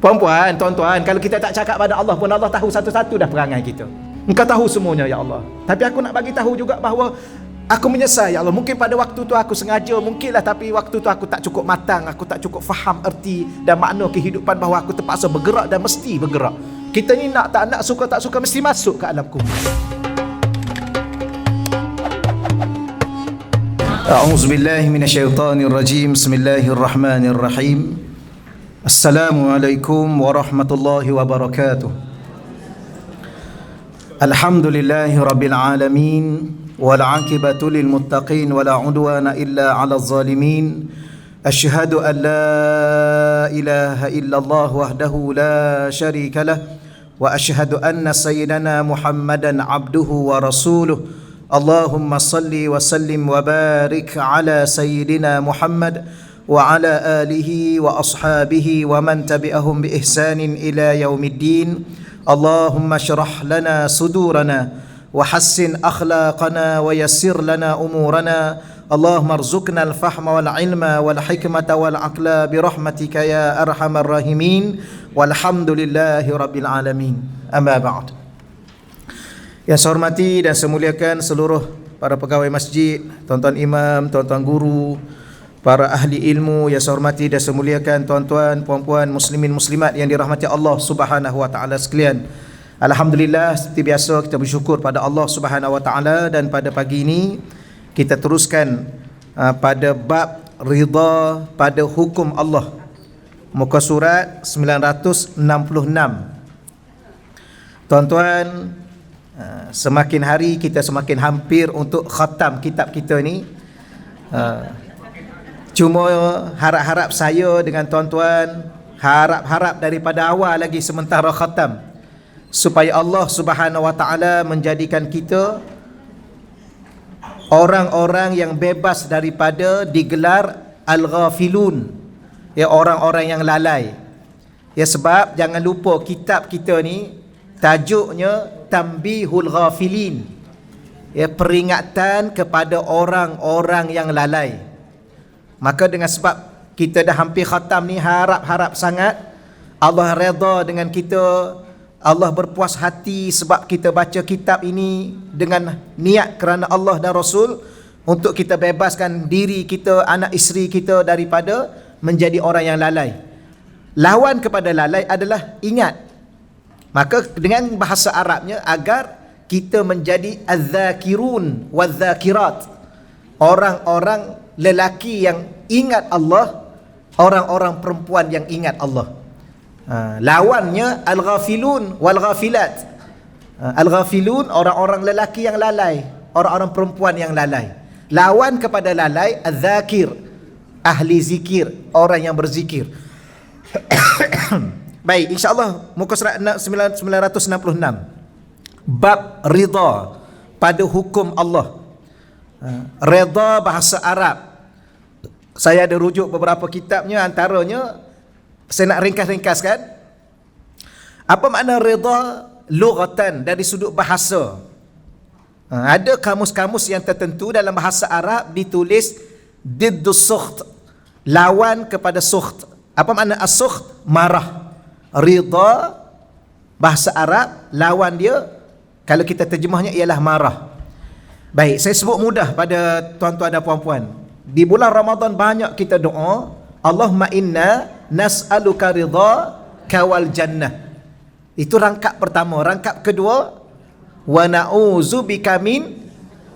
Puan-puan, tuan-tuan, kalau kita tak cakap pada Allah pun, Allah tahu satu-satu dah perangai kita. Engkau tahu semuanya ya Allah. Tapi aku nak bagi tahu juga bahawa aku menyesal ya Allah. Mungkin pada waktu tu aku sengaja, mungkinlah, tapi waktu tu aku tak cukup matang, aku tak cukup faham erti dan makna kehidupan, bahawa aku terpaksa bergerak dan mesti bergerak. Kita ni nak tak nak, suka tak suka, mesti masuk ke alam kubur. A'udzubillahi minasyaitonirrajim. Bismillahirrahmanirrahim. Assalamualaikum warahmatullahi wabarakatuh. Alhamdulillahi rabbil alamin, wal 'aqibatu lil muttaqin, wala 'udwana illa 'alal zalimin. Asyhadu an la ilaha illallah wahdahu la syarika lah, wa asyhadu anna sayyidana Muhammadan 'abduhu wa rasuluh. Allahumma salli wa sallim wa barik ala sayyidina Muhammad wa ala alihi wa ashabihi wa man tabi'ahum bi ihsanin ila yaumiddin. Allahumma syrah lana sudurana wa hassin akhlaqana wa yassir lana umurana. Allahumma arzuqna al-fahma wal ilma wal hikmata wal aqla bi rahmatika ya arhamar rahimin. Walhamdulillahi rabbil alamin. Amma ba'd. Yang saya hormati dan saya muliakan seluruh para pegawai masjid, tuan-tuan imam, tuan-tuan guru, para ahli ilmu yang saya hormati dan saya muliakan, tuan-tuan, puan-puan, muslimin muslimat yang dirahmati Allah Subhanahu wa taala sekalian. Alhamdulillah, seperti biasa kita bersyukur pada Allah Subhanahu wa taala, dan pada pagi ini kita teruskan pada bab ridha pada hukum Allah. Muka surat 966. Tuan-tuan, semakin hari kita semakin hampir untuk khatam kitab kita ni. Cuma harap-harap saya dengan tuan-tuan, harap-harap daripada awal lagi sementara khatam, supaya Allah Subhanahu wa taala menjadikan kita orang-orang yang bebas daripada digelar al-ghafilun, ya, orang-orang yang lalai. Ya, sebab jangan lupa kitab kita ni tajuknya Tanbihul Ghafilin, ya, peringatan kepada orang-orang yang lalai. Maka dengan sebab kita dah hampir khatam ni, harap-harap sangat Allah redha dengan kita, Allah berpuas hati sebab kita baca kitab ini dengan niat kerana Allah dan Rasul, untuk kita bebaskan diri kita, anak isteri kita daripada menjadi orang yang lalai. Lawan kepada lalai adalah ingat. Maka dengan bahasa Arabnya, agar kita menjadi az-zakirun waz-zakirat, orang-orang lelaki yang ingat Allah, orang-orang perempuan yang ingat Allah. Lawannya al-ghafilun wal-ghafilat. Al-ghafilun, orang-orang lelaki yang lalai, orang-orang perempuan yang lalai. Lawan kepada lalai az-zakir, ahli zikir, orang yang berzikir. Baik, insya-Allah muka surat 966, bab ridha pada hukum Allah. Redha bahasa Arab, saya ada rujuk beberapa kitabnya, antaranya saya nak ringkas-ringkaskan. Apa makna redha lughatan, dari sudut bahasa? Ada kamus-kamus yang tertentu dalam bahasa Arab ditulis diddus sukht, lawan kepada sukht. Apa makna as-sukht? Marah. Ridha bahasa Arab, lawan dia kalau kita terjemahnya ialah marah. Baik, saya sebut mudah pada tuan-tuan dan puan-puan. Di bulan Ramadan banyak kita doa, Allahumma inna nas'aluka ridha kawal jannah. Itu rangkap pertama. Rangkap kedua, wa na'udzubika min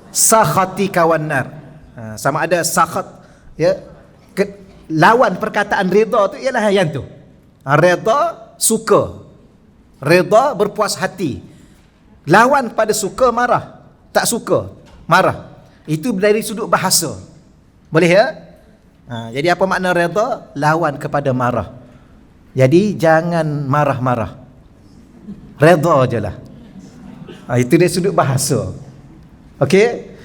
sakhatika wan nar. Sama ada sakhat, ya, lawan perkataan ridha tu ialah yang tu. Ridha suka, ridha berpuas hati. Lawan pada suka marah, tak suka marah. Itu dari sudut bahasa. Boleh ya? Jadi apa makna redha? Lawan kepada marah. Jadi jangan marah-marah, redha je lah. Itu dari sudut bahasa. Okey.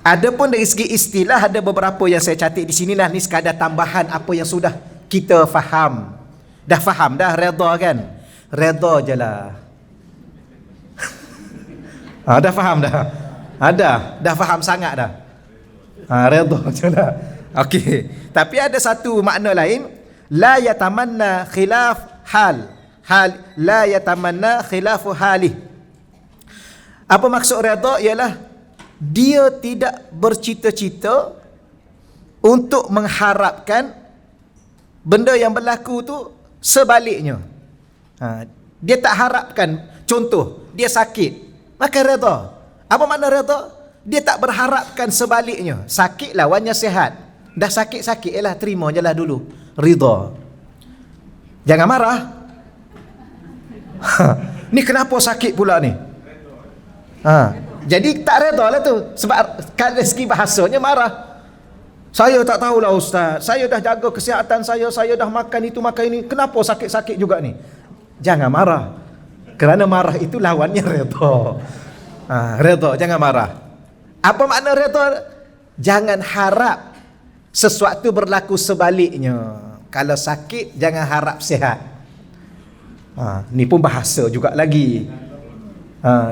Adapun dari segi istilah, ada beberapa yang saya catat di sinilah. Ni sekadar tambahan apa yang sudah kita faham. Dah faham dah redha kan? Redha je lah. Dah faham dah? Dah faham sangat dah. Redha je lah. Okey. Tapi ada satu makna lain, la yatamanna khilaf hal la yatamanna khilafu halih. Apa maksud redha? Ialah dia tidak bercita-cita untuk mengharapkan benda yang berlaku tu sebaliknya. Dia tak harapkan, contoh dia sakit, maka redha. Apa makna redha? Dia tak berharapkan sebaliknya. Sakit lawannya sihat. Dah sakit-sakit, terima je lah dulu. Ridha. Jangan marah. Ni kenapa sakit pula ni? Jadi tak redha lah tu. Sebab dari segi bahasanya marah. Saya tak tahulah ustaz. Saya dah jaga kesihatan saya dah makan itu makan ini. Kenapa sakit-sakit juga ni? Jangan marah. Kerana marah itu lawannya redha. Redha, jangan marah. Apa makna redha? Jangan harap sesuatu berlaku sebaliknya. Kalau sakit, jangan harap sihat. Ni pun bahasa juga lagi.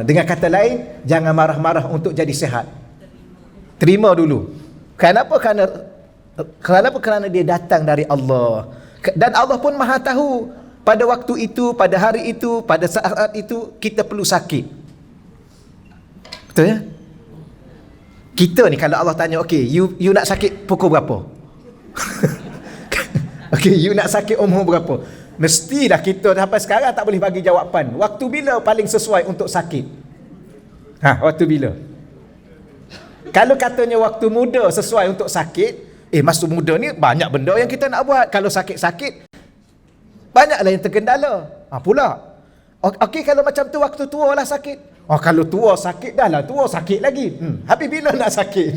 Dengan kata lain, jangan marah-marah untuk jadi sihat. Terima dulu. Kenapa? Kerana dia datang dari Allah. Dan Allah pun maha tahu pada waktu itu, pada hari itu, pada saat itu kita perlu sakit. Betul ya? Kita ni kalau Allah tanya, okay, you nak sakit pukul berapa? Okay, you nak sakit umur berapa? Mestilah kita sampai sekarang tak boleh bagi jawapan. Waktu bila paling sesuai untuk sakit? Waktu bila? Kalau katanya waktu muda sesuai untuk sakit, masa muda ni banyak benda yang kita nak buat. Kalau sakit-sakit, banyaklah yang terkendala. Pula. Okey, kalau macam tu waktu tua lah sakit. Kalau tua sakit dah lah, tua sakit lagi. Habis bila nak sakit?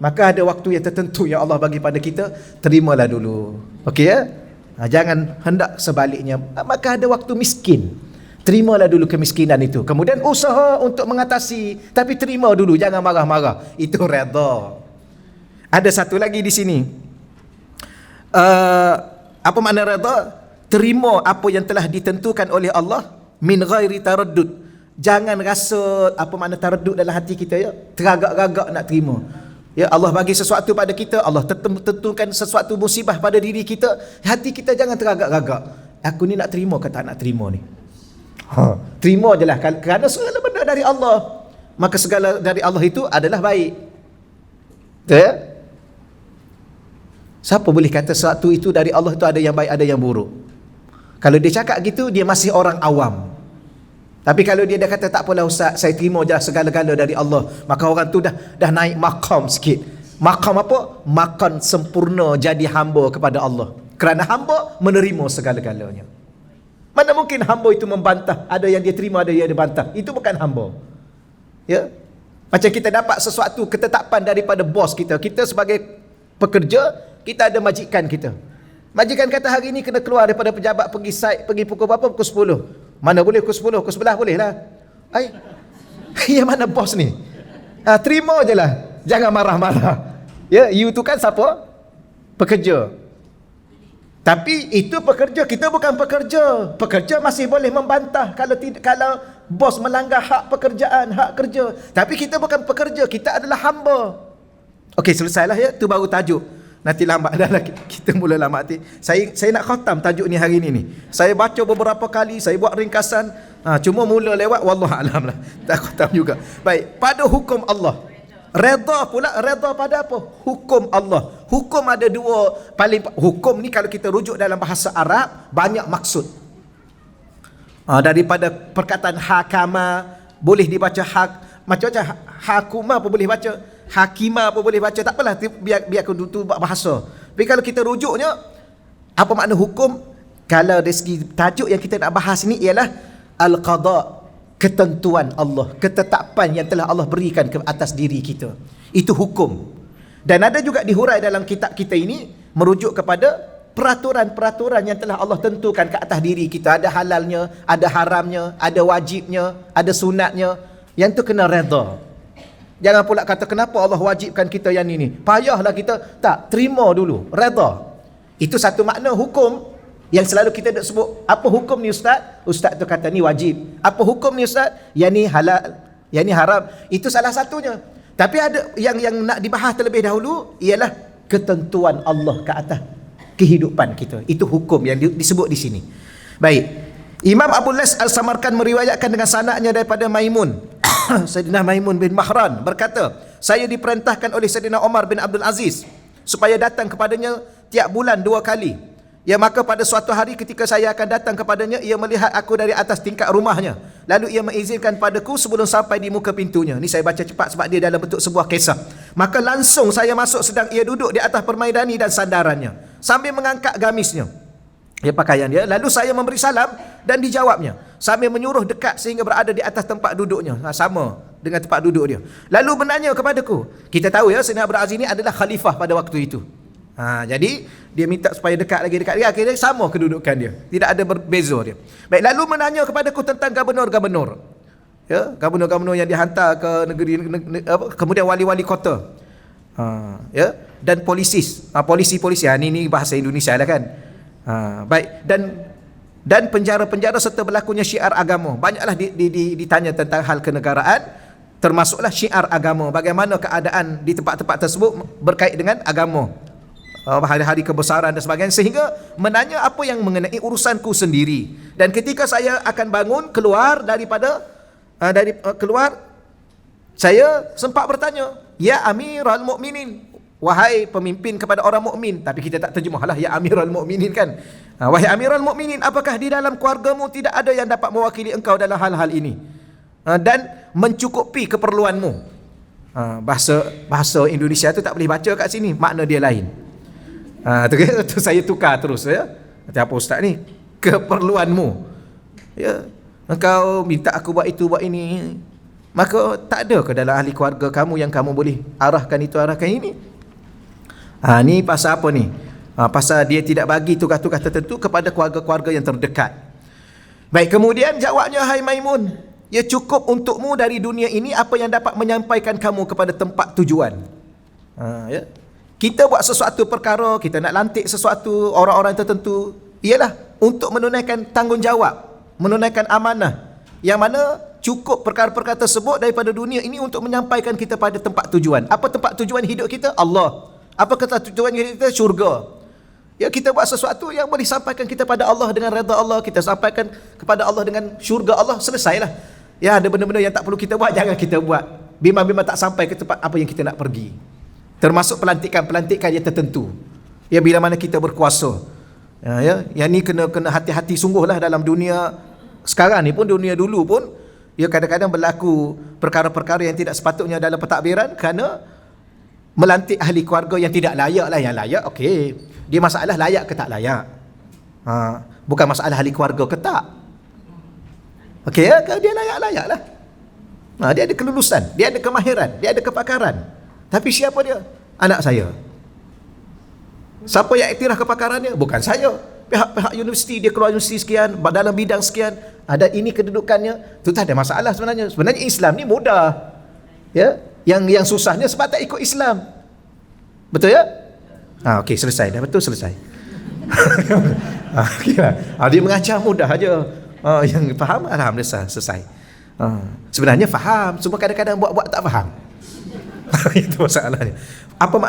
Maka ada waktu yang tertentu yang Allah bagi pada kita, terimalah dulu. Okey ya? Jangan hendak sebaliknya. Maka ada waktu miskin, terimalah dulu kemiskinan itu. Kemudian usaha untuk mengatasi, tapi terima dulu, jangan marah-marah. Itu redha. Ada satu lagi di sini. Apa makna redha? Terima apa yang telah ditentukan oleh Allah min ghairi taraddud. Jangan rasa apa makna taraddud dalam hati kita ya, teragak-agak nak terima. Ya, Allah bagi sesuatu pada kita, Allah tentukan sesuatu musibah pada diri kita, hati kita jangan teragak-agak. Aku ni nak terima ke tak nak terima ni? Terima je lah, kerana segala benda dari Allah, maka segala dari Allah itu adalah baik. Betul ya? Siapa boleh kata sesuatu itu dari Allah itu ada yang baik, ada yang buruk? Kalau dia cakap gitu, dia masih orang awam. Tapi kalau dia dah kata tak apalah ustaz, saya terima je segala-gala dari Allah, maka orang tu dah naik makam sikit. Makam apa? Makam sempurna jadi hamba kepada Allah. Kerana hamba menerima segala-galanya. Mana mungkin hamba itu membantah? Ada yang dia terima, ada yang dia bantah. Itu bukan hamba. Ya? Macam kita dapat sesuatu ketetapan daripada bos kita. Kita sebagai pekerja, kita ada majikan kita. Majikan kata hari ini kena keluar daripada pejabat, pergi site, pergi pukul berapa? Pukul 10. Mana boleh pukul 10? Pukul 11 boleh lah. Yang mana bos ni? Terima je lah. Jangan marah-marah. Ya, you tu kan siapa? Pekerja. Tapi itu pekerja, kita bukan pekerja. Pekerja masih boleh membantah kalau bos melanggar hak pekerjaan, hak kerja. Tapi kita bukan pekerja, kita adalah hamba. Okey, selesailah ya. Tu baru tajuk. Nanti lambat dah lah, kita mula lambat nanti. Saya nak khatam tajuk ni hari ni. Saya baca beberapa kali, saya buat ringkasan. Cuma mula lewat, wallahualam lah. Tak khatam juga. Baik, pada hukum Allah. Redha pula, redha pada apa? Hukum Allah. Hukum ada dua. Hukum ni kalau kita rujuk dalam bahasa Arab, banyak maksud. Daripada perkataan hakama, boleh dibaca macam-macam. Hakuma pun boleh baca, hakimah pun boleh baca. Tak apalah, biar aku tu bahasa. Tapi kalau kita rujuknya, apa makna hukum? Kalau dari segi tajuk yang kita nak bahas ni ialah al-qada, ketentuan Allah, ketetapan yang telah Allah berikan ke atas diri kita. Itu hukum. Dan ada juga dihurai dalam kitab kita ini merujuk kepada peraturan-peraturan yang telah Allah tentukan ke atas diri kita. Ada halalnya, ada haramnya, ada wajibnya, ada sunatnya. Yang tu kena redha. Jangan pula kata kenapa Allah wajibkan kita yang ini. Payahlah kita. Tak, terima dulu, redha. Itu satu makna hukum yang selalu kita nak sebut. Apa hukum ni ustaz? Ustaz tu kata ni wajib. Apa hukum ni ustaz? Yang ni halal, yang ni haram. Itu salah satunya. Tapi ada yang nak dibahas terlebih dahulu ialah ketentuan Allah ke atas kehidupan kita. Itu hukum yang disebut di sini. Baik. Imam Abu Las Al-Samarkand meriwayatkan dengan sanadnya daripada Maimun Sayyidina Maimun bin Mahran berkata, saya diperintahkan oleh Sayyidina Umar bin Abdul Aziz supaya datang kepadanya tiap bulan 2 kali. Ya, maka pada suatu hari ketika saya akan datang kepadanya, ia melihat aku dari atas tingkap rumahnya. Lalu ia mengizinkan padaku sebelum sampai di muka pintunya. Ni saya baca cepat sebab dia dalam bentuk sebuah kisah. Maka langsung saya masuk sedang ia duduk di atas permaidani dan sandarannya sambil mengangkat gamisnya, pakaian dia. Lalu saya memberi salam dan dijawabnya sambil menyuruh dekat sehingga berada di atas tempat duduknya. Sama dengan tempat duduk dia. Lalu bertanya kepadaku. Kita tahu ya, Sayyidina Abu Aziz ini adalah khalifah pada waktu itu. Jadi dia minta supaya dekat lagi, akhirnya sama kedudukan dia, tidak ada berbeza dia. Baik, lalu menanya kepadaku tentang gubernur-gubernur, ya, gubernur-gubernur yang dihantar ke negeri, kemudian wali-wali kota, ya, dan polisi-polisi. Ini bahasa Indonesia lah kan. Baik, dan penjara-penjara serta berlakunya syiar agama. Banyaklah ditanya tentang hal kenegaraan, termasuklah syiar agama, bagaimana keadaan di tempat-tempat tersebut berkait dengan agama, hari-hari kebesaran dan sebagainya, sehingga menanya apa yang mengenai urusanku sendiri. Dan ketika saya akan bangun keluar keluar, saya sempat bertanya, ya Amirul Mukminin, wahai pemimpin kepada orang mukmin. Tapi kita tak terjemahlah ya Amirul Mukminin kan. Wahai Amirul Mukminin, apakah di dalam keluargamu tidak ada yang dapat mewakili engkau dalam hal-hal ini dan mencukupi keperluanmu? Bahasa Indonesia tu tak boleh baca kat sini, makna dia lain. Tu saya tukar terus ya. Kata apa ustaz ni? Keperluanmu. Ya, engkau minta aku buat itu, buat ini. Maka tak ada ke dalam ahli keluarga kamu yang kamu boleh arahkan itu, arahkan ini? Ni pasal apa ni? Pasal dia tidak bagi tugas-tugas tertentu kepada keluarga-keluarga yang terdekat. Baik, kemudian jawabnya, hai Maimun, ya cukup untukmu dari dunia ini apa yang dapat menyampaikan kamu kepada tempat tujuan. Ya. Kita buat sesuatu perkara, kita nak lantik sesuatu orang-orang tertentu, ialah untuk menunaikan tanggungjawab, menunaikan amanah, yang mana cukup perkara-perkara tersebut daripada dunia ini untuk menyampaikan kita pada tempat tujuan. Apa tempat tujuan hidup kita? Allah. Apa kata tujuan hidup kita? Syurga. Ya, kita buat sesuatu yang boleh sampaikan kita pada Allah dengan redha Allah, kita sampaikan kepada Allah dengan syurga Allah, selesailah. Ya, ada benda-benda yang tak perlu kita buat, jangan kita buat. Bimbang-bimbang tak sampai ke tempat apa yang kita nak pergi. Termasuk pelantikan yang tertentu. Ya, bila mana kita berkuasa. Ya, yang ni kena hati-hati sungguhlah dalam dunia sekarang ni pun, dunia dulu pun, ya kadang-kadang berlaku perkara-perkara yang tidak sepatutnya dalam pentadbiran kerana melantik ahli keluarga yang tidak layak lah. Yang layak, okey. Dia masalah layak ke tak layak. Bukan masalah ahli keluarga ke tak. Okey, ya, dia layak-layak lah. Dia ada kelulusan, dia ada kemahiran, dia ada kepakaran. Tapi siapa dia? Anak saya. Siapa yang iktiraf kepakarannya? Bukan saya. Pihak universiti, dia keluar universiti sekian, dalam bidang sekian, ada ini kedudukannya. Itu tak ada masalah sebenarnya. Sebenarnya Islam ni mudah. Ya, yang susahnya sebab tak ikut Islam. Betul ya? Okey, selesai dah, betul, selesai. Okeylah. Dia mengajar mudah aja. Yang faham, alhamdulillah, selesai. Sebenarnya faham, cuma kadang-kadang buat-buat tak faham. Itu masalahnya.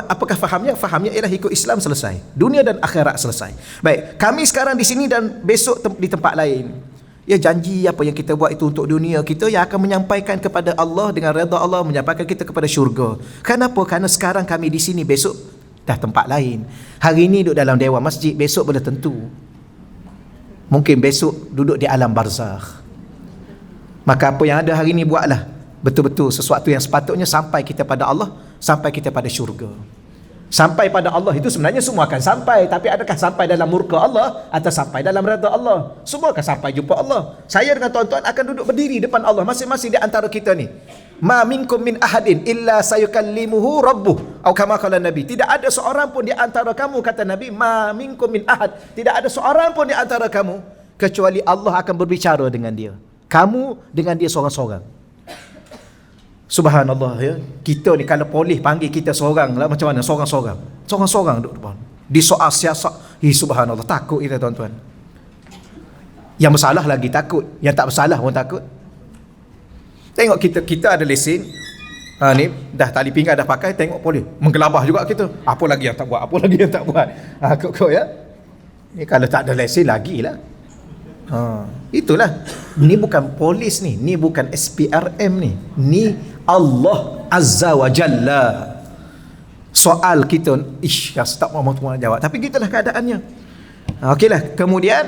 Apakah fahamnya? Fahamnya ialah ikut Islam, selesai. Dunia dan akhirat selesai. Baik, kami sekarang di sini dan besok di tempat lain. Ya, janji apa yang kita buat itu untuk dunia kita yang akan menyampaikan kepada Allah dengan redha Allah, menyampaikan kita kepada syurga. Kenapa? Kerana sekarang kami di sini, besok dah tempat lain. Hari ini duduk dalam dewan masjid, besok boleh tentu. Mungkin besok duduk di alam barzakh. Maka apa yang ada hari ini buatlah betul-betul sesuatu yang sepatutnya sampai kita pada Allah, sampai kita pada syurga. Sampai pada Allah itu sebenarnya semua akan sampai, tapi adakah sampai dalam murka Allah atau sampai dalam redha Allah? Semua akan sampai jumpa Allah. Saya dengan tuan-tuan akan duduk berdiri depan Allah masing-masing di antara kita ni. Ma minkum min ahadin illa sayukallimuhu rabbuh. Atau kama qala Nabi, tidak ada seorang pun di antara kamu, kata Nabi, ma minkum min ahad, tidak ada seorang pun di antara kamu kecuali Allah akan berbicara dengan dia. Kamu dengan dia seorang-seorang. Subhanallah ya. Kita ni kalau polis panggil kita seorang lah, macam mana? Seorang-seorang duduk depan. Di soal siasat, subhanallah, takut kita tuan-tuan. Yang bersalah lagi takut, yang tak bersalah pun takut. Tengok kita ada lesen. Ni dah tali pinggang dah pakai, tengok polis menggelabah juga kita. Apa lagi yang tak buat? Apa lagi yang tak buat? Kok ya. Ni kalau tak ada lesen lagilah. Itulah. Ni bukan polis ni bukan SPRM ni Allah Azza wa Jalla. Soal kita, tak mahu jawab, tapi gitulah keadaannya. Okeylah, kemudian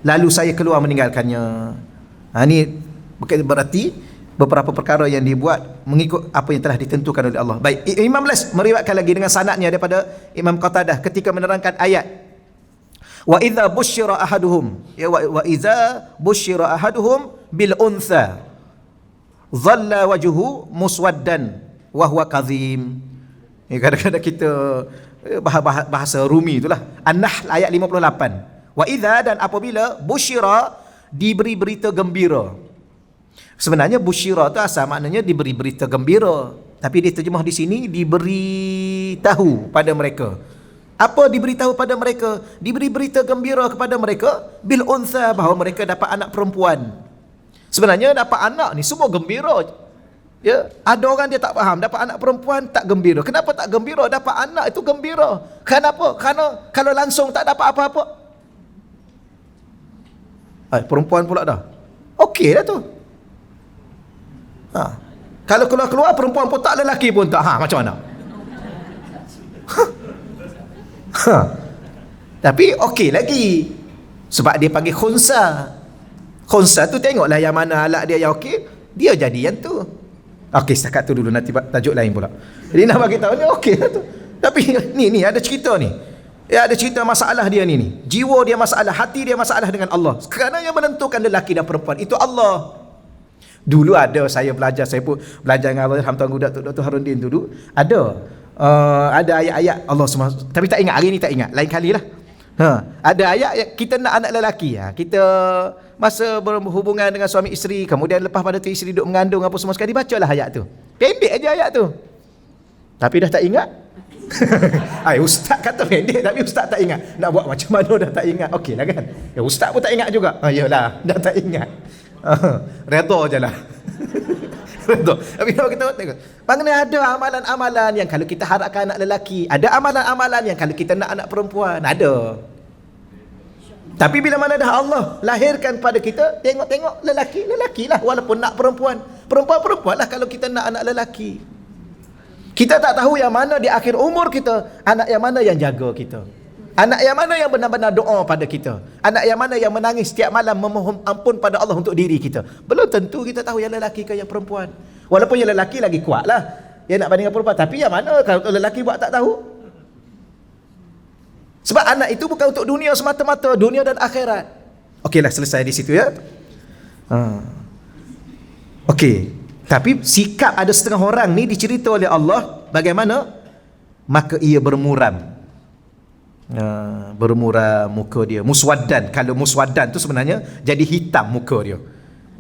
lalu saya keluar meninggalkannya. Ni berarti beberapa perkara yang dibuat mengikut apa yang telah ditentukan oleh Allah. Baik, Imam Les meriwayatkan lagi dengan sanadnya daripada Imam Qatadah ketika menerangkan ayat wa idza busyira ahaduhum wa idza busyira ahaduhum bil untha dhalla wajhuhu muswaddan wa huwa kadhim. Kadang-kadang kita bahasa Rumi itulah. An-Nahl ayat 58. Wa idza, dan apabila busyira, diberi berita gembira. Sebenarnya busyira tu asal maknanya diberi berita gembira, tapi diterjemah di sini diberi tahu pada mereka. Apa diberitahu pada mereka? Diberi berita gembira kepada mereka bil untha, bahawa mereka dapat anak perempuan. Sebenarnya dapat anak ni semua gembira. Ya, ada orang dia tak faham, dapat anak perempuan tak gembira. Kenapa tak gembira? Dapat anak itu gembira. Kenapa? Kerana kalau langsung tak dapat apa-apa. Perempuan pula dah. Okey dah tu. Kalau keluar-keluar perempuan pun tak, lelaki pun tak. Macam mana? Tapi okey lagi, sebab dia panggil khunsa. Khunsa tu tengoklah yang mana alat dia yang okey, dia jadi yang tu. Okey, setakat tu dulu, nanti tajuk lain pula. Jadi nak bagi tahu ni okey lah tu. Tapi ni ada cerita ni. Ya, ada cerita masalah dia ni. Jiwa dia masalah, hati dia masalah dengan Allah. Kerana yang menentukan lelaki dan perempuan itu Allah. Dulu ada saya belajar dengan Allah Tuan Guru Dr. Harundin dulu. Ada ayat-ayat Allah SWT, tapi tak ingat, hari ni tak ingat, lain kali lah. Ada ayat kita nak anak lelaki. Kita masa berhubungan dengan suami isteri, kemudian lepas pada tu isteri duduk mengandung apa semua sekali, bacalah ayat tu. Pendek aja ayat tu, tapi dah tak ingat. Ustaz kata pendek, tapi ustaz tak ingat. Nak buat macam mana dah tak ingat? Okey lah kan. Ustaz pun tak ingat juga. Yalah, dah tak ingat. Redha je lah. Redha. Tapi kalau kita tengok, bagaimana ada amalan-amalan yang kalau kita harapkan anak lelaki, ada amalan-amalan yang kalau kita nak anak perempuan, ada. Tapi bila mana dah Allah lahirkan pada kita, tengok-tengok lelaki lah, walaupun nak perempuan lah kalau kita nak anak lelaki. Kita tak tahu yang mana di akhir umur kita, anak yang mana yang jaga kita, anak yang mana yang benar-benar doa pada kita, anak yang mana yang menangis setiap malam memohon ampun pada Allah untuk diri kita. Belum tentu kita tahu yang lelaki ke yang perempuan. Walaupun yang lelaki lagi kuat lah, dia nak bandingkan perempuan, tapi yang mana kalau lelaki buat tak tahu. Sebab anak itu bukan untuk dunia semata-mata, dunia dan akhirat. Okeylah, selesai di situ ya. Okey. Tapi sikap ada setengah orang ni dicerita oleh Allah bagaimana, maka ia bermuram. Bermuram muka dia, muswaddan. Kalau muswaddan tu sebenarnya jadi hitam muka dia.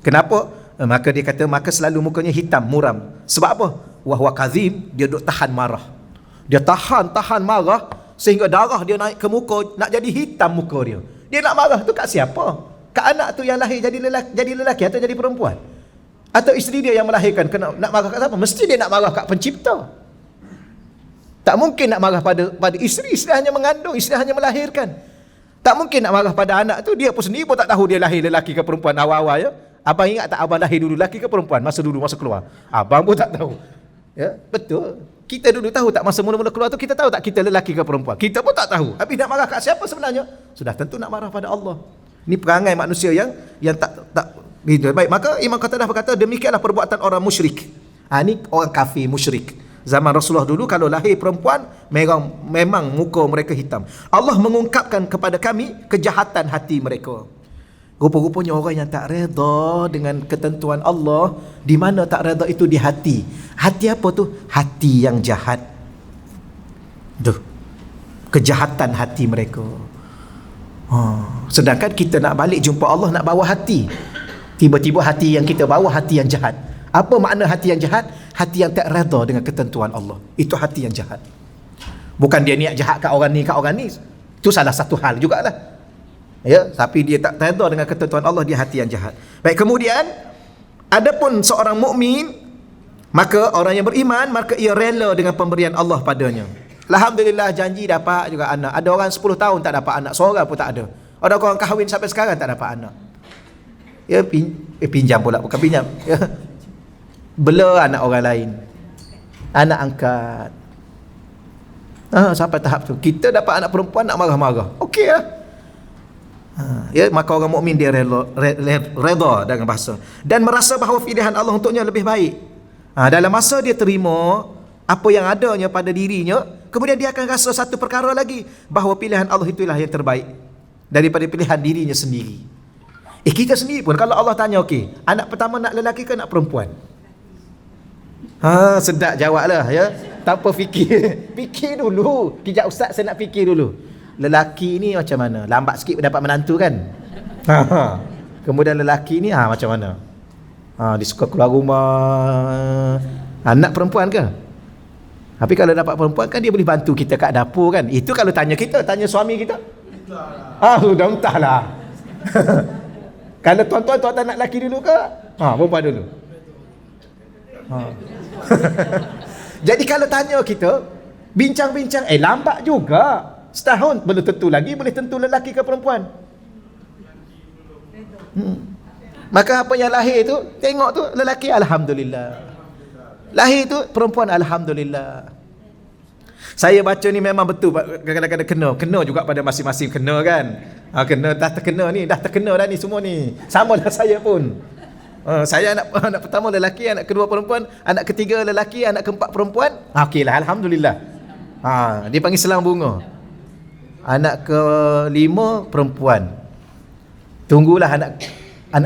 Kenapa? Maka dia kata, maka selalu mukanya hitam, muram. Sebab apa? Wahwa kazim, dia duk tahan marah. Dia tahan marah sehingga darah dia naik ke muka, nak jadi hitam muka dia. Dia nak marah tu kat siapa? Kat anak tu yang lahir jadi lelaki atau jadi perempuan? Atau isteri dia yang melahirkan, kena nak marah kat siapa? Mesti dia nak marah kat pencipta. Tak mungkin nak marah pada isteri hanya mengandung, isteri hanya melahirkan. Tak mungkin nak marah pada anak tu, dia pun sendiri pun tak tahu dia lahir lelaki ke perempuan awal-awal ya. Abang ingat tak abang lahir dulu lelaki ke perempuan masa keluar? Abang pun tak tahu. Ya, betul. Kita dulu tahu tak masa mula-mula keluar tu, kita tahu tak kita lelaki ke perempuan? Kita pun tak tahu. Tapi nak marah kat siapa sebenarnya? Sudah tentu nak marah pada Allah. Ini perangai manusia yang tak gitu. Baik, maka Imam Qatadah berkata, demikianlah perbuatan orang musyrik. Ini orang kafir musyrik. Zaman Rasulullah dulu kalau lahir perempuan, memang muka mereka hitam. Allah mengungkapkan kepada kami kejahatan hati mereka. Rupa-rupanya orang yang tak redha dengan ketentuan Allah, di mana tak redha itu di hati. Hati apa tu? Hati yang jahat. Tuh, kejahatan hati mereka. Sedangkan kita nak balik jumpa Allah, nak bawa hati. Tiba-tiba hati yang kita bawa hati yang jahat. Apa makna hati yang jahat? Hati yang tak redha dengan ketentuan Allah. Itu hati yang jahat. Bukan dia niat jahat kat orang ni. Itu salah satu hal jugalah. Ya, tapi dia tak redha dengan ketentuan Allah, dia hati yang jahat. Baik, kemudian adapun seorang mukmin, maka orang yang beriman, maka ia rela dengan pemberian Allah padanya. Alhamdulillah, janji dapat juga anak. Ada orang 10 tahun tak dapat anak, seorang pun tak ada. Ada orang kahwin sampai sekarang tak dapat anak. Ya pinjam pula, bukan pinjam. Ya. Bela anak orang lain. Anak angkat. Sampai tahap tu. Kita dapat anak perempuan nak marah-marah. Okey lah. Ya, maka orang mukmin dia redha dengan bahasa dan merasa bahawa pilihan Allah untuknya lebih baik. Dalam masa dia terima apa yang adanya pada dirinya, kemudian dia akan rasa satu perkara lagi, bahawa pilihan Allah itulah yang terbaik daripada pilihan dirinya sendiri. Kita sendiri pun kalau Allah tanya, okey, anak pertama nak lelaki ke nak perempuan? Sedap jawablah ya. Tanpa fikir. Fikir dulu. Kejap ustaz, saya nak fikir dulu. Lelaki ni macam mana? Lambat sikit dapat menantu kan? Kemudian lelaki ni macam mana? Dia suka keluar rumah. Anak perempuan ke? Tapi kalau dapat perempuan kan dia boleh bantu kita kat dapur kan? Itu kalau tanya kita, tanya suami kita. Sudah entahlah. Kalau tuan-tuan nak lelaki dulu ke? Perempuan dulu. Jadi kalau tanya kita, bincang-bincang, lambat juga. Setahun belum tentu lagi boleh tentu lelaki ke perempuan. Maka apa yang lahir tu, tengok tu lelaki, alhamdulillah. Lahir tu perempuan, alhamdulillah. Saya baca ni memang betul, kadang-kadang kena juga pada masing-masing, kena kan. Kena dah terkena ni, dah terkena dah ni semua ni. Sama lah saya pun. Saya anak pertama lelaki, anak kedua perempuan, anak ketiga lelaki, anak keempat perempuan. Okeylah, alhamdulillah. Dia panggil selang bunga. Anak kelima perempuan. Tunggulah anak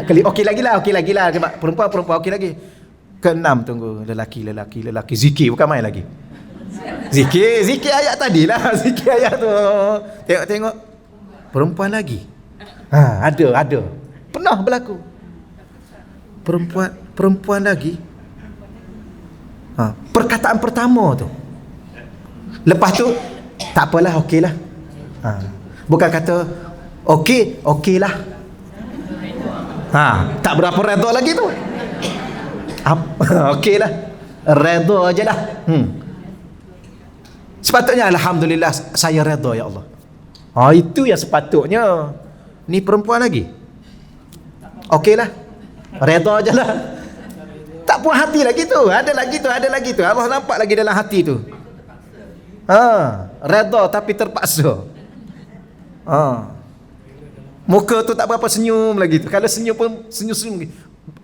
kelima. Okey lagi lah. Perempuan okey lagi. Keenam tunggu lelaki. Zikir bukan main lagi. Zikir ayat tadilah. Zikir ayat tu. Tengok. Perempuan lagi. Ada. Pernah berlaku. Perempuan lagi. Perkataan pertama tu. Lepas tu tak apalah, okeylah. Bukan kata okeylah. Tak berapa redha lagi tu. Okeylah. Redha ajalah. Sepatutnya alhamdulillah saya redha ya Allah. Itu yang sepatutnya. Ni perempuan lagi. Okeylah. Redha ajalah. Tak puas hati lagi tu. Ada lagi tu. Allah nampak lagi dalam hati tu. Redha tapi terpaksa. Muka tu tak berapa senyum lagi tu. Kalau senyum pun senyum.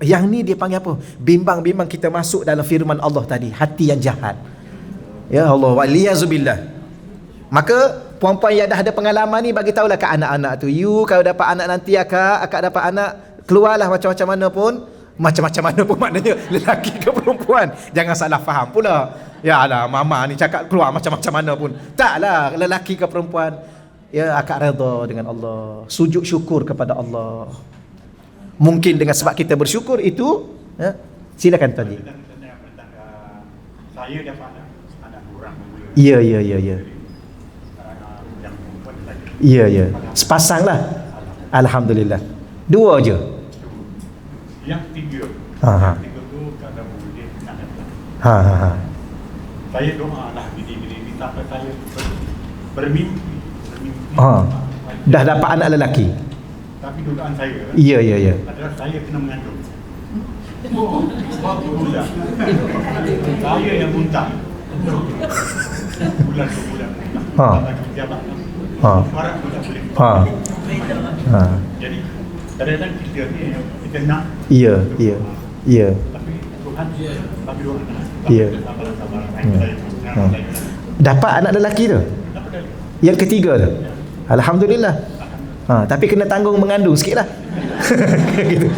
Yang ni dia panggil apa? Bimbang-bimbang kita masuk dalam firman Allah tadi, hati yang jahat. Ya Allah, waliyazubillah. Maka puan-puan yang dah ada pengalaman ni, bagi tahulah kat anak-anak tu, you kalau dapat anak nanti akak dapat anak, keluarlah macam-macam mana pun. Macam-macam mana pun maknanya lelaki ke perempuan. Jangan salah faham pula. Ya lah, mama ni cakap keluar macam-macam mana pun. Taklah, lelaki ke perempuan. Ya, akak redha dengan Allah. Sujud syukur kepada Allah. Mungkin dengan sebab kita bersyukur itu, silakan tadi. Saya dapat anak kurang. Ya. Ya. Sepasang lah. Alhamdulillah. Dua je. Yang tiga. Yang tiga tu kadang boleh nak dapat. Saya doa lah bini-bini sampai saya bermimpi. Dah dapat anak lelaki. Tapi dugaan saya. Ya. Adalah saya kena mengandung. Bulan. Saya yang muntah. Bulan ke bulan. Jabat. Suara pun tak boleh. Jadi kadang-kadang kita nak. Ya. Tapi Tuhan bagi doa. Ya. Dapat anak lelaki tu? Yang ketiga tu? Alhamdulillah. Tapi kena tanggung mengandung sikit lah. Gitu.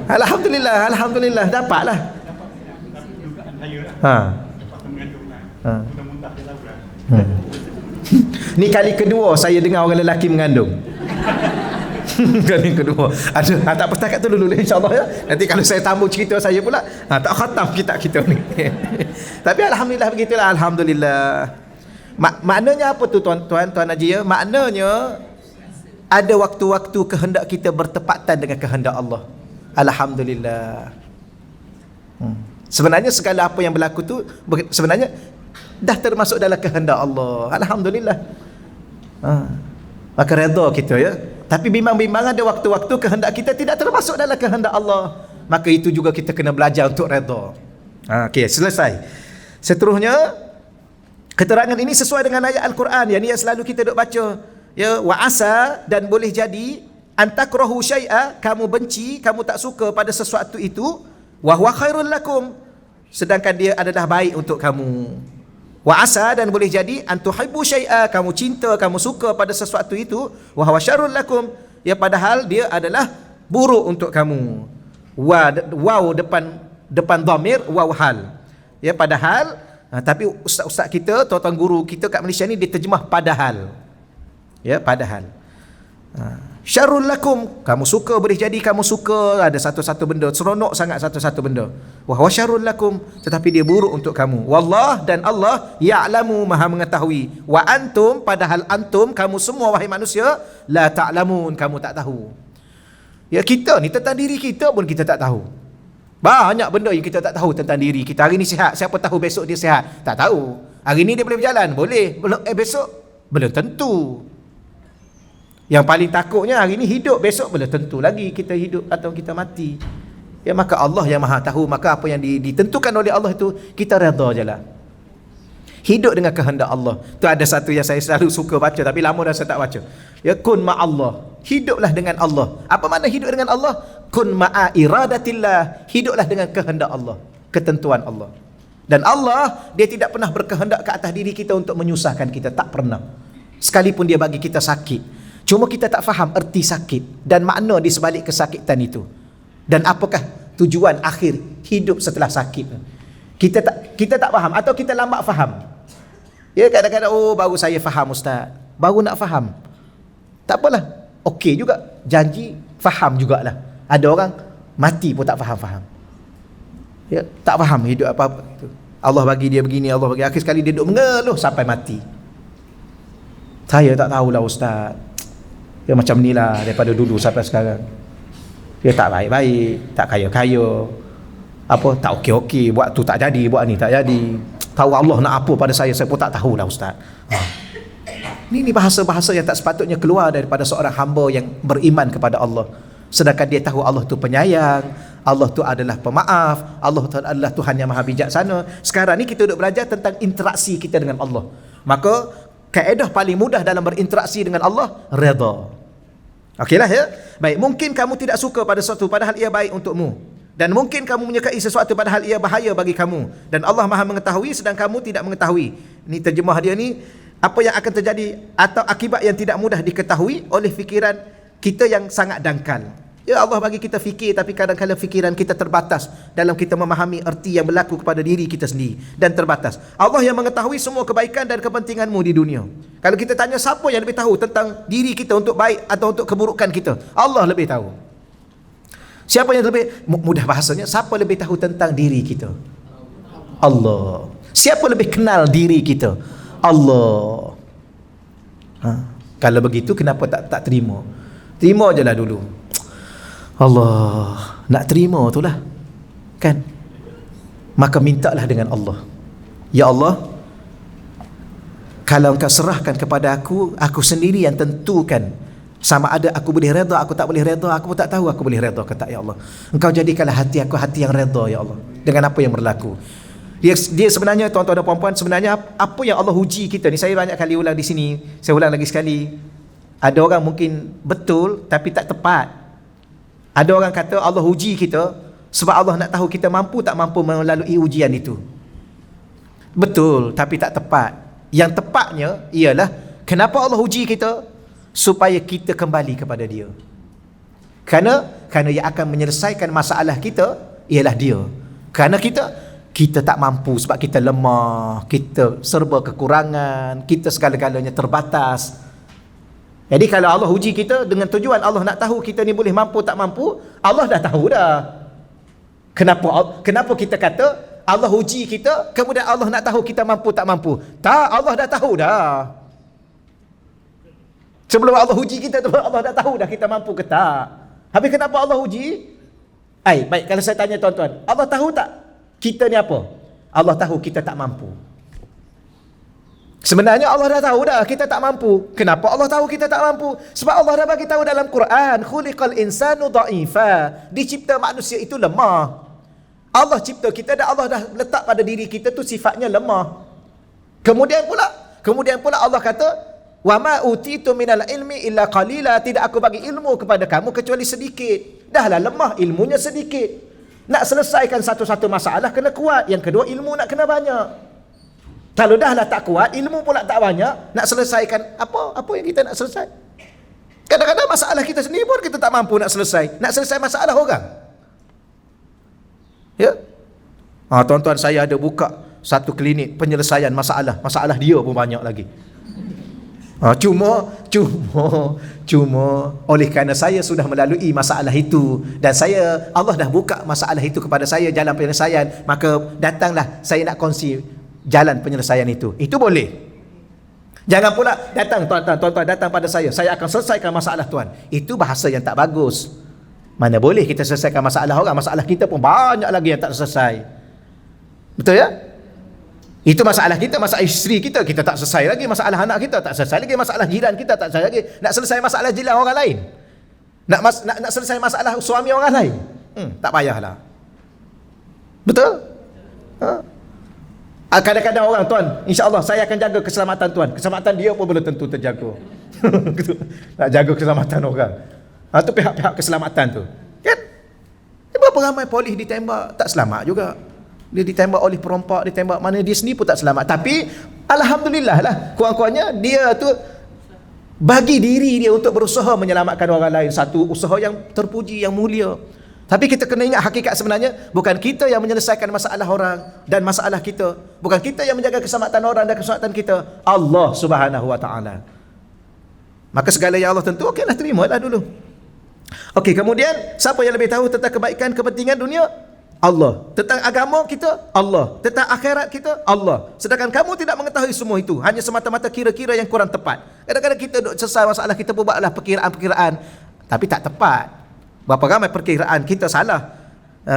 Alhamdulillah dapatlah. Ni kali kedua saya dengar orang lelaki mengandung. Kali kedua. Tak petakat tu dulu insya-Allah ya. Nanti kalau saya tambah cerita saya pula, tak khatam kitab kita ni. Tapi alhamdulillah begitulah, alhamdulillah. Maknanya apa tu tuan Haji ya? Maknanya ada waktu-waktu kehendak kita bertepatan dengan kehendak Allah. Alhamdulillah. Sebenarnya segala apa yang berlaku tu sebenarnya dah termasuk dalam kehendak Allah. Alhamdulillah. Maka redha kita ya. Tapi bimbang-bimbang ada waktu-waktu kehendak kita tidak termasuk dalam kehendak Allah. Maka itu juga kita kena belajar untuk redha. Okey, selesai. Seterusnya, keterangan ini sesuai dengan ayat Al-Quran yang selalu kita duk baca. Ya, wa asa, dan boleh jadi antakrahu syai'a, kamu benci, kamu tak suka pada sesuatu itu, wa huwa khairul lakum, sedangkan dia adalah baik untuk kamu. Wa asa, dan boleh jadi antuhibbu syai'a, kamu cinta, kamu suka pada sesuatu itu, wa huwa syarrul lakum, ya padahal dia adalah buruk untuk kamu. Waw depan dhamir, waw hal. Ya padahal, tapi ustaz-ustaz kita, tuan-tuan guru kita kat Malaysia ni dia terjemah padahal. Ya, padahal. Syarrul lakum, kamu suka, boleh jadi kamu suka ada satu-satu benda, seronok sangat satu-satu benda. Wa huwa syarrul lakum, tetapi dia buruk untuk kamu. Wallah, dan Allah ya'lamu, maha mengetahui. Wa antum, padahal antum, kamu semua wahai manusia, la ta'lamun, kamu tak tahu. Ya, kita ni tentang diri kita pun kita tak tahu. Banyak benda yang kita tak tahu tentang diri kita. Hari ni sihat, siapa tahu besok dia sihat? Tak tahu. Hari ni dia boleh berjalan, boleh. Besok belum tentu. Yang paling takutnya hari ni hidup, besok belum tentu lagi kita hidup atau kita mati. Ya, maka Allah yang maha tahu. Maka apa yang ditentukan oleh Allah itu kita redha je lah. Hidup dengan kehendak Allah. Tu ada satu yang saya selalu suka baca, tapi lama dah saya tak baca. Ya, kun ma'allah, hiduplah dengan Allah. Apa makna hidup dengan Allah? Kun ma'a iradatillah, hiduplah dengan kehendak Allah, ketentuan Allah. Dan Allah, dia tidak pernah berkehendak ke atas diri kita untuk menyusahkan kita, tak pernah. Sekalipun dia bagi kita sakit, cuma kita tak faham erti sakit dan makna di sebalik kesakitan itu. Dan apakah tujuan akhir hidup setelah sakit. Kita tak faham atau kita lambat faham. Ya, kadang-kadang baru saya faham ustaz, baru nak faham. Tak apalah, okey juga, janji faham jugalah. Ada orang mati pun tak faham-faham. Ya, tak faham hidup apa-apa itu. Allah bagi dia begini, Allah bagi, akhir sekali dia duduk mengeluh sampai mati. Saya tak tahulah ustaz. Ya, macam ni lah daripada dulu sampai sekarang. Dia tak baik-baik, tak kaya-kaya, apa, tak okey-okey, buat tu tak jadi, buat ni tak jadi. Tahu Allah nak apa pada saya pun tak tahulah ustaz. Ini bahasa-bahasa yang tak sepatutnya keluar daripada seorang hamba yang beriman kepada Allah. Sedangkan dia tahu Allah tu penyayang, Allah tu adalah pemaaf, Allah tu adalah Tuhan yang maha bijaksana. Sekarang ni kita duduk belajar tentang interaksi kita dengan Allah. Maka kaedah paling mudah dalam berinteraksi dengan Allah, redha. Okeylah ya. Baik, mungkin kamu tidak suka pada sesuatu padahal ia baik untukmu. Dan mungkin kamu menyukai sesuatu padahal ia bahaya bagi kamu. Dan Allah maha mengetahui sedang kamu tidak mengetahui. Ini terjemah dia ni, apa yang akan terjadi atau akibat yang tidak mudah diketahui oleh fikiran kita yang sangat dangkal. Ya, Allah bagi kita fikir, tapi kadang-kadang fikiran kita terbatas dalam kita memahami erti yang berlaku kepada diri kita sendiri, dan terbatas. Allah yang mengetahui semua kebaikan dan kepentinganmu di dunia. Kalau kita tanya siapa yang lebih tahu tentang diri kita untuk baik atau untuk keburukan kita, Allah lebih tahu. Siapa yang lebih, mudah bahasanya, siapa lebih tahu tentang diri kita? Allah. Siapa lebih kenal diri kita? Allah. Kalau begitu kenapa tak terima? Terima je lah dulu. Allah, nak terima tu lah, kan? Maka mintalah dengan Allah. Ya Allah, kalau engkau serahkan kepada aku sendiri yang tentukan sama ada aku boleh redha, aku tak boleh redha. Aku pun tak tahu aku boleh redha ke tak, ya Allah. Engkau jadikanlah hati aku hati yang redha, ya Allah, dengan apa yang berlaku. Dia sebenarnya, tuan-tuan dan puan-puan, sebenarnya apa yang Allah uji kita ni, saya banyak kali ulang di sini, saya ulang lagi sekali. Ada orang mungkin betul tapi tak tepat. Ada orang kata Allah uji kita sebab Allah nak tahu kita mampu tak mampu melalui ujian itu. Betul, tapi tak tepat. Yang tepatnya ialah, kenapa Allah uji kita? Supaya kita kembali kepada Dia. Kerana yang akan menyelesaikan masalah kita ialah Dia. Kerana kita tak mampu sebab kita lemah, kita serba kekurangan, kita segala-galanya terbatas. Jadi kalau Allah uji kita dengan tujuan Allah nak tahu kita ni boleh mampu tak mampu, Allah dah tahu dah. Kenapa kita kata Allah uji kita, kemudian Allah nak tahu kita mampu tak mampu? Tak, Allah dah tahu dah. Sebelum Allah uji kita tu, Allah dah tahu dah kita mampu ke tak. Habis kenapa Allah uji? Baik, kalau saya tanya tuan-tuan, Allah tahu tak kita ni apa? Allah tahu kita tak mampu. Sebenarnya Allah dah tahu dah kita tak mampu. Kenapa Allah tahu kita tak mampu? Sebab Allah dah bagi tahu dalam Quran, khuliqal insanu dha'ifa. Dicipta manusia itu lemah. Allah cipta kita dan Allah dah letak pada diri kita tu sifatnya lemah. Kemudian pula Allah kata, wa ma utitu minal ilmi illa qalila. Tidak aku bagi ilmu kepada kamu kecuali sedikit. Dahlah lemah, ilmunya sedikit. Nak selesaikan satu-satu masalah kena kuat. Yang kedua, ilmu nak kena banyak. Kalau dah lah tak kuat, ilmu pula tak banyak, nak selesaikan apa yang kita nak selesai. Kadang-kadang masalah kita sendiri pun kita tak mampu nak selesai. Nak selesai masalah orang. Ya. Tuan-tuan, saya ada buka satu klinik penyelesaian masalah. Masalah dia pun banyak lagi. Cuma oleh kerana saya sudah melalui masalah itu dan Allah dah buka masalah itu kepada saya, jalan penyelesaian, maka datanglah saya nak kongsi jalan penyelesaian itu boleh. Jangan pula datang tuan-tuan datang pada saya akan selesaikan masalah tuan. Itu bahasa yang tak bagus. Mana boleh kita selesaikan masalah orang, masalah kita pun banyak lagi yang tak selesai. Betul ya? Itu masalah kita, masalah isteri kita tak selesai lagi, masalah anak kita tak selesai lagi, masalah jiran kita tak selesai lagi. Nak selesai masalah jiran orang lain, nak selesai masalah suami orang lain, tak payahlah. Betul? Kadang-kadang orang, tuan, insya-Allah saya akan jaga keselamatan tuan. Keselamatan dia pun belum tentu terjaga. Nak jaga keselamatan orang. Tu pihak-pihak keselamatan tu. Kan? Berapa ramai polis ditembak tak selamat juga. Dia ditembak oleh perompak, ditembak mana dia sendiri pun tak selamat. Tapi alhamdulillah lah, kurang-kurangnya dia tu bagi diri dia untuk berusaha menyelamatkan orang lain. Satu usaha yang terpuji, yang mulia. Tapi kita kena ingat hakikat sebenarnya bukan kita yang menyelesaikan masalah orang dan masalah kita. Bukan kita yang menjaga keselamatan orang dan keselamatan kita. Allah Subhanahu Wa Taala. Maka segala yang Allah tentu, okeylah, terimalah dulu. Okey, kemudian siapa yang lebih tahu tentang kebaikan kepentingan dunia? Allah. Tentang agama kita? Allah. Tentang akhirat kita? Allah. Sedangkan kamu tidak mengetahui semua itu. Hanya semata-mata kira-kira yang kurang tepat. Kadang-kadang kita duk selesai masalah kita pun buatlah perkiraan-perkiraan, tapi tak tepat. Berapa ramai perkiraan kita salah.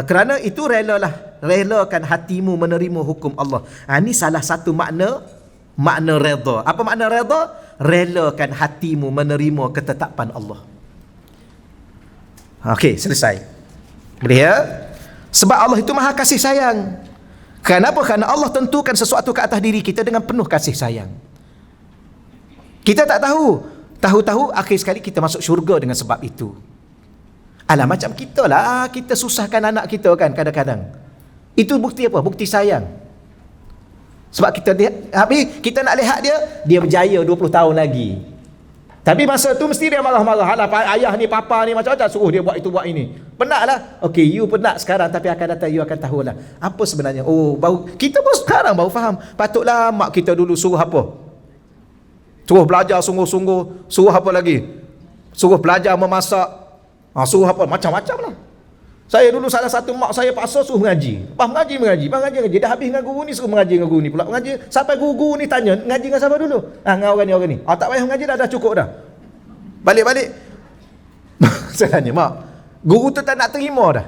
Kerana itu relakan hatimu menerima hukum Allah. Ini salah satu makna redha. Apa makna redha? Relakan hatimu menerima ketetapan Allah. Okey, selesai. Boleh ya? Sebab Allah itu maha kasih sayang. Kenapa? Kerana Allah tentukan sesuatu ke atas diri kita dengan penuh kasih sayang. Kita tak tahu. Tahu-tahu akhir sekali kita masuk syurga dengan sebab itu. Alah, macam kita lah, kita susahkan anak kita kan kadang-kadang. Itu bukti apa? Bukti sayang. Sebab habis kita nak lihat dia berjaya 20 tahun lagi. Tapi masa tu mesti dia marah-marah. Alah, ayah ni, papa ni macam-macam suruh dia buat itu, buat ini. Penat lah. Okey, you penat sekarang, tapi akan datang you akan tahulah apa sebenarnya. Kita pun sekarang baru faham. Patutlah mak kita dulu suruh apa? Suruh belajar sungguh-sungguh. Suruh apa lagi? Suruh belajar memasak. Suruh apa? Macam-macam lah. Saya dulu salah satu mak saya paksa suruh mengaji. Mengaji. Dah habis dengan guru ni, suruh mengaji dengan guru ni pula. Mengaji sampai guru ni tanya, mengaji dengan siapa dulu? Dengan orang ni. Tak payah mengaji dah cukup dah. Balik-balik. Saya tanya, mak, guru tu tak nak terima dah.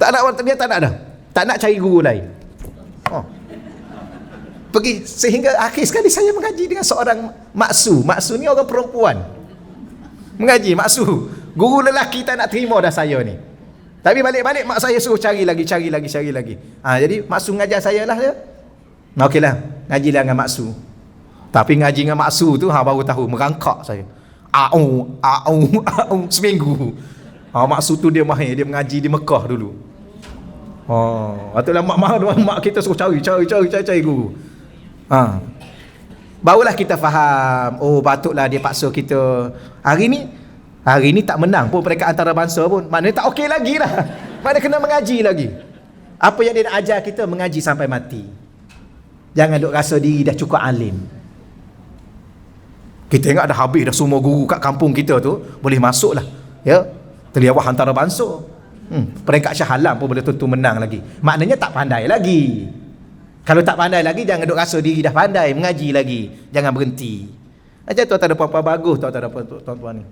Dia tak nak dah. Tak nak cari guru lain. Pergi sehingga akhir sekali saya mengaji dengan seorang maksu. Maksu ni orang perempuan. Mengaji maksu. Guru lelaki tak nak terima dah saya ni. Tapi balik-balik mak saya suruh cari lagi. Jadi maksu mengajar saya lah dia. Okeylah, ngajilah dengan maksu. Tapi ngaji dengan maksu tu baru tahu, merangkak saya. Seminggu. Maksu tu dia mahir, dia mengaji di Mekah dulu. Patutlah mak kita suruh cari guru. Barulah kita faham, patutlah dia paksa kita. Hari ni tak menang pun peringkat antarabangsa pun. Maknanya tak okey lagi lah. Maknanya kena mengaji lagi. Apa yang dia nak ajar kita, mengaji sampai mati. Jangan duk rasa diri dah cukup alim. Kita ingat dah habis dah semua guru kat kampung kita tu, boleh masuk lah. Ya, teliawah antarabangsa. Peringkat Shah Alam pun boleh tentu menang lagi. Maknanya tak pandai lagi. Kalau tak pandai lagi, jangan duk rasa diri dah pandai, mengaji lagi. Jangan berhenti. Macam tuan-tuan dan puan-puan bagus, tuan-tuan ni.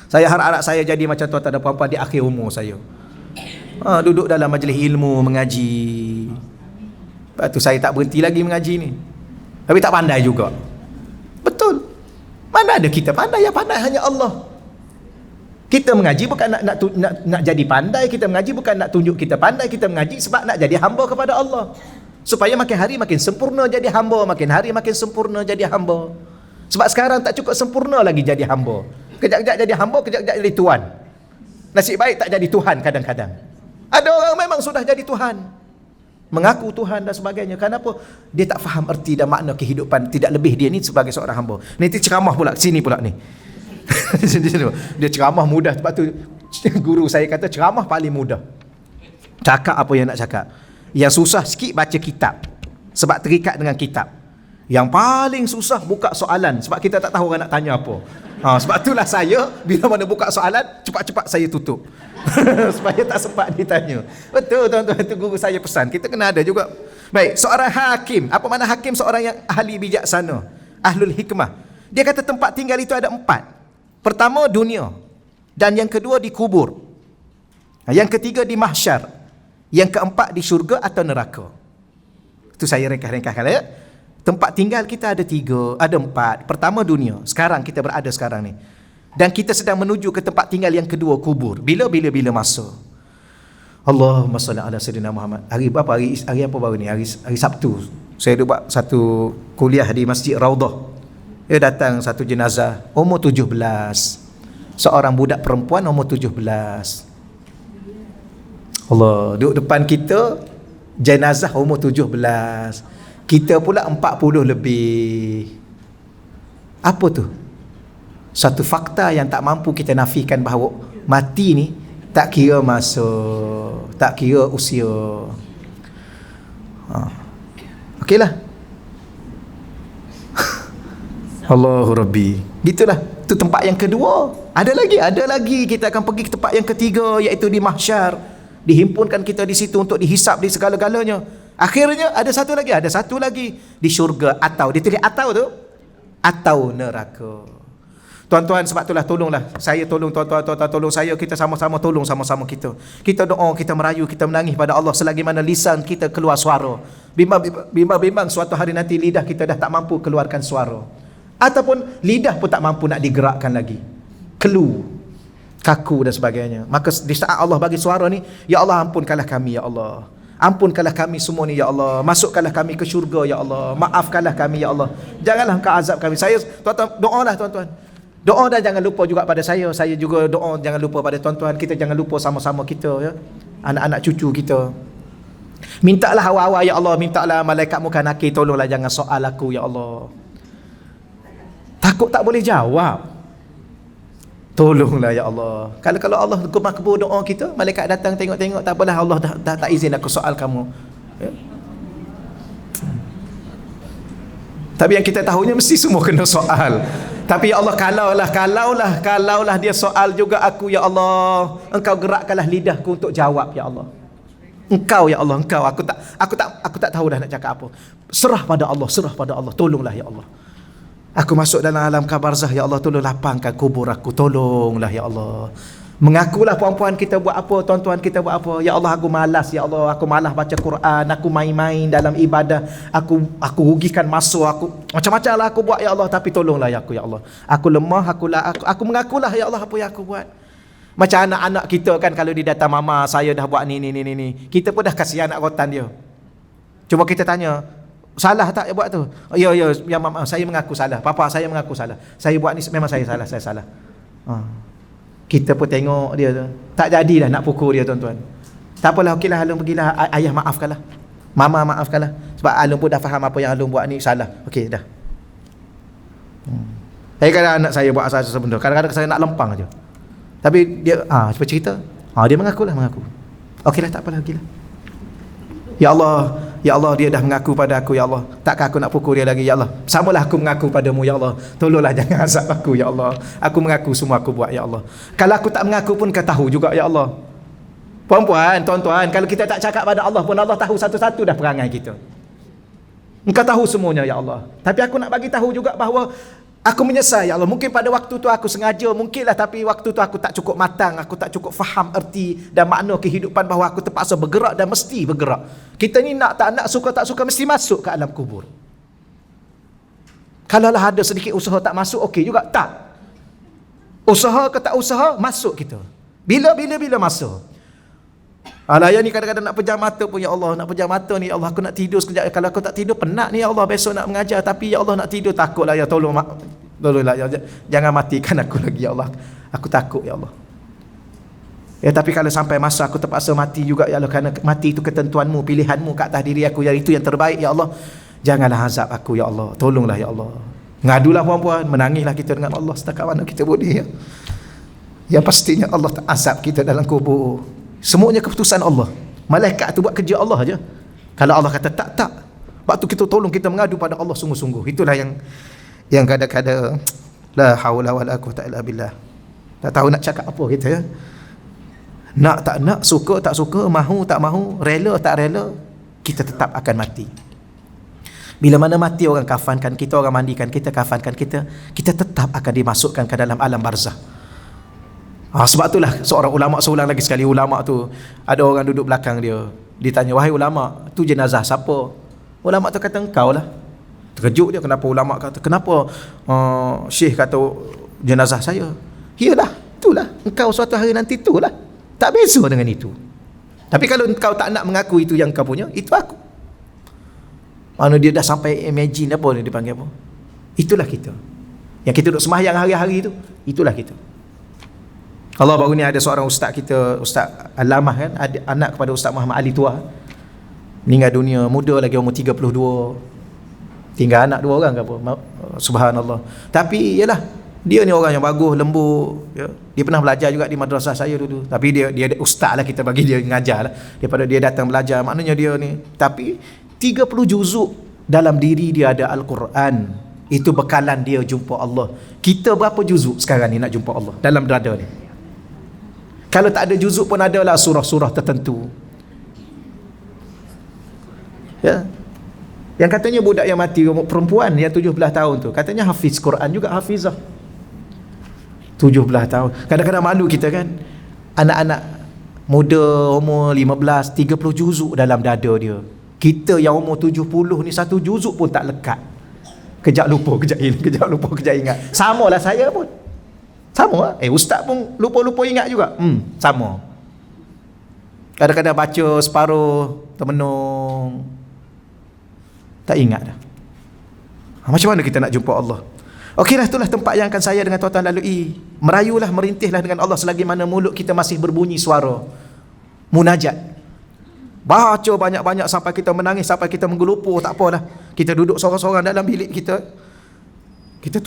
Saya harap anak saya jadi macam tuan-tuan dan puan-puan di akhir umur saya. Duduk dalam majlis ilmu, mengaji. Lepas tu saya tak berhenti lagi mengaji ni. Tapi tak pandai juga. Betul. Mana ada kita pandai? Yang pandai hanya Allah. Kita mengaji bukan nak jadi pandai. Kita mengaji bukan nak tunjuk kita pandai. Kita mengaji sebab nak jadi hamba kepada Allah. Supaya makin hari makin sempurna jadi hamba. Makin hari makin sempurna jadi hamba. Sebab sekarang tak cukup sempurna lagi jadi hamba. Kejap-kejap jadi hamba, kejap-kejap jadi tuan. Nasib baik tak jadi Tuhan kadang-kadang. Ada orang memang sudah jadi Tuhan. Mengaku Tuhan dan sebagainya. Kenapa? Dia tak faham erti dan makna kehidupan. Tidak lebih dia ni sebagai seorang hamba. Nanti ceramah pula sini pula ni. Dia ceramah mudah. Sebab tu guru saya kata ceramah paling mudah. Cakap apa yang nak cakap. Yang susah sikit baca kitab. Sebab terikat dengan kitab. Yang paling susah buka soalan. Sebab kita tak tahu orang nak tanya apa. Sebab itulah saya bila mana buka soalan, cepat-cepat saya tutup. Supaya tak sempat ditanya. Betul tuan-tuan, itu guru saya pesan. Kita kena ada juga. Baik, seorang hakim. Apa makna hakim? Seorang yang ahli bijaksana, ahlul hikmah. Dia kata tempat tinggal itu ada 4. Pertama dunia, dan yang kedua di kubur, yang ketiga di mahsyar, yang keempat di syurga atau neraka. Itu saya ringkas-ringkaskan ya. Tempat tinggal kita ada 3, ada 4. Pertama dunia, sekarang kita berada sekarang ni. Dan kita sedang menuju ke tempat tinggal yang kedua, kubur. Bila masa. Allahumma salli ala sayyidina Muhammad. Hari apa? Hari apa baru ni? Hari Sabtu. Saya duduk buat satu kuliah di Masjid Raudah. Dia datang satu jenazah umur 17. Seorang budak perempuan umur 17. Allah, duduk depan kita jenazah umur 17. Kita pula 40 lebih. Apa tu? Satu fakta yang tak mampu kita nafikan bahawa mati ni tak kira masa, tak kira usia. Okeylah. Allahu Rabbi. Gitulah. Itu tempat yang kedua. Ada lagi. Kita akan pergi ke tempat yang ketiga, iaitu di mahsyar. Dihimpunkan kita di situ untuk dihisap di segala-galanya. Akhirnya ada satu lagi di syurga, atau ditulis atau tu, atau neraka. Tuan-tuan, sebab itulah tolonglah saya, tolong tuan-tuan, tolong saya, kita sama-sama tolong sama-sama kita. Kita doa, kita merayu, kita menangis pada Allah selagi mana lisan kita keluar suara. Bimbang suatu hari nanti lidah kita dah tak mampu keluarkan suara. Ataupun lidah pun tak mampu nak digerakkan lagi. Kelu, kaku dan sebagainya. Maka di saat Allah bagi suara ni, ya Allah ampunkanlah kami ya Allah. Ampunkanlah kami semua ni ya Allah. Masukkanlah kami ke syurga ya Allah. Maafkanlah kami ya Allah. Janganlah engkau azab kami. Saya, tuan-tuan, doalah tuan-tuan. Doa dan jangan lupa juga pada saya. Saya juga doa jangan lupa pada tuan-tuan. Kita jangan lupa sama-sama kita ya. Anak-anak cucu kita. Mintalah awal-awal ya Allah. Mintalah malaikat muka nakir, tolonglah jangan soal aku ya Allah. Takut tak boleh jawab. Tolonglah ya Allah. Kalau Allah kebul doa kita, malaikat datang tengok-tengok, tak apalah, Allah dah tak izin aku soal kamu. Ya. Tapi yang kita tahunya mesti semua kena soal. Tapi ya Allah, kalaulah dia soal juga aku ya Allah, engkau gerakkanlah lidahku untuk jawab ya Allah. Engkau ya Allah, engkau, aku tak tahu dah nak cakap apa. Serah pada Allah, tolonglah ya Allah. Aku masuk dalam alam kabarzah ya Allah, tolong lapangkan kubur aku, tolonglah ya Allah. Mengakulah puan-puan kita buat apa, tuan-tuan kita buat apa. Ya Allah, aku malas ya Allah, aku malas baca Quran, aku main-main dalam ibadah, aku rugikan masa aku, macam-macam lah aku buat ya Allah, tapi tolonglah ya aku ya Allah. Aku lemah, aku mengakulah ya Allah apa yang aku buat. Macam anak-anak kita kan, kalau dia datang, mama saya dah buat ni, kita pun dah kasihan anak rotan dia. Cuma kita tanya, salah tak buat tu? Ya mama, saya mengaku salah. Papa, saya mengaku salah. Saya buat ni memang saya salah. Kita pun tengok dia tu, tak jadilah nak pukul dia tuan-tuan. Tak apalah, okeylah Alung pergilah, ayah maafkanlah, mama maafkanlah, sebab Alung pun dah faham apa yang Alung buat ni salah. Okey dah. Kadang-kadang anak saya buat asal-asal benda, kadang-kadang saya nak lempang aja. Tapi dia cepat cerita, dia mengaku. Okeylah, tak apalah, okeylah. Ya Allah, dia dah mengaku pada aku ya Allah. Takkah aku nak pukul dia lagi ya Allah? Samalah aku mengaku padamu ya Allah. Tolonglah jangan azab aku ya Allah. Aku mengaku semua aku buat ya Allah. Kalau aku tak mengaku pun kau tahu juga ya Allah. Puan-puan, tuan-tuan, kalau kita tak cakap pada Allah pun Allah tahu satu-satu dah perangai kita. Engkau tahu semuanya ya Allah. Tapi aku nak bagi tahu juga bahawa Aku menyesal ya Allah, mungkin pada waktu tu aku sengaja, mungkinlah, tapi waktu tu aku tak cukup matang, aku tak cukup faham erti dan makna kehidupan bahawa aku terpaksa bergerak dan mesti bergerak. Kita ni nak tak nak, suka tak suka, mesti masuk ke alam kubur. Kalaulah ada sedikit usaha tak masuk, okey juga. Tak. Usaha ke tak usaha, masuk kita. Bila masuk. Alah, ya ni kadang-kadang nak pejam mata pun, ya Allah, nak pejam mata ni, ya Allah, aku nak tidur sekejap. Kalau aku tak tidur, penat ni, ya Allah, besok nak mengajar. Tapi, ya Allah, nak tidur, takutlah, ya tolonglah, ya, jangan matikan aku lagi, ya Allah. Aku takut, ya Allah. Ya, tapi kalau sampai masa aku terpaksa mati juga, ya Allah, kerana mati itu ketentuanmu, pilihanmu ke atas diri aku, yang itu yang terbaik, ya Allah. Janganlah azab aku, ya Allah. Tolonglah, ya Allah. Ngadulah puan-puan, menangislah kita dengan Allah setakat mana kita boleh, ya. Yang pastinya Allah tak azab kita dalam kubur. Semuanya keputusan Allah. Malaikat tu buat kerja Allah aja. Kalau Allah kata tak. Waktu kita tolong, kita mengadu pada Allah sungguh-sungguh. Itulah yang kadang-kadang la haula wala quwwata illa billah. Tak tahu nak cakap apa kita, ya. Nak tak nak, suka tak suka, mahu tak mahu, rela tak rela, kita tetap akan mati. Bila mana mati, orang kafankan kita, orang mandikan kita, kafankan kita tetap akan dimasukkan ke dalam alam barzah. Sebab itulah seorang ulama, seulang lagi sekali, ulama tu ada orang duduk belakang dia, ditanya, wahai ulama, tu jenazah siapa? Ulama tu kata, engkau lah. Terkejut dia, kenapa ulama kata, kenapa syekh kata jenazah saya? Iyalah, itulah, engkau suatu hari nanti itulah, tak beza dengan itu. Tapi kalau engkau tak nak mengaku itu yang kau punya, itu aku. Mana dia dah sampai imagine apa dia dipanggil apa? Itulah kita. Yang kita duduk sembahyang hari-hari itu, itulah kita. Allah, baru ni ada seorang ustaz kita, Ustaz Alamah kan, ada anak kepada Ustaz Muhammad Ali Tuah, meninggal dunia muda lagi, umur 32, tinggal anak 2 orang ke apa, subhanallah. Tapi yalah, dia ni orang yang bagus, lembut, ya. Dia pernah belajar juga di madrasah saya dulu, tapi dia ustaz lah, kita bagi dia ngajar lah, daripada dia datang belajar, maknanya dia ni. Tapi 30 juzuk dalam diri dia ada Al-Quran. Itu bekalan dia jumpa Allah. Kita berapa juzuk sekarang ni nak jumpa Allah dalam dada ni? Kalau tak ada juzuk pun adalah surah-surah tertentu. Ya. Yang katanya budak yang mati, perempuan yang 17 tahun tu, katanya hafiz Quran juga, hafizah. 17 tahun. Kadang-kadang malu kita kan. Anak-anak muda umur 15, 30 juzuk dalam dada dia. Kita yang umur 70 ni 1 juzuk pun tak lekat. Kejap lupa, kejap ingat, kejap lupa, kejap ingat. Samalah saya pun. Sama lah. Ustaz pun lupa-lupa ingat juga. Sama. Kadang-kadang baca separuh, termenung, tak ingat dah. Macam mana kita nak jumpa Allah? Okeylah, itulah tempat yang akan saya dengan tuan-tuan lalui. Merayulah, merintihlah dengan Allah selagi mana mulut kita masih berbunyi suara munajat. Baca banyak-banyak sampai kita menangis, sampai kita menggelupur, tak apalah. Kita duduk seorang-seorang dalam bilik kita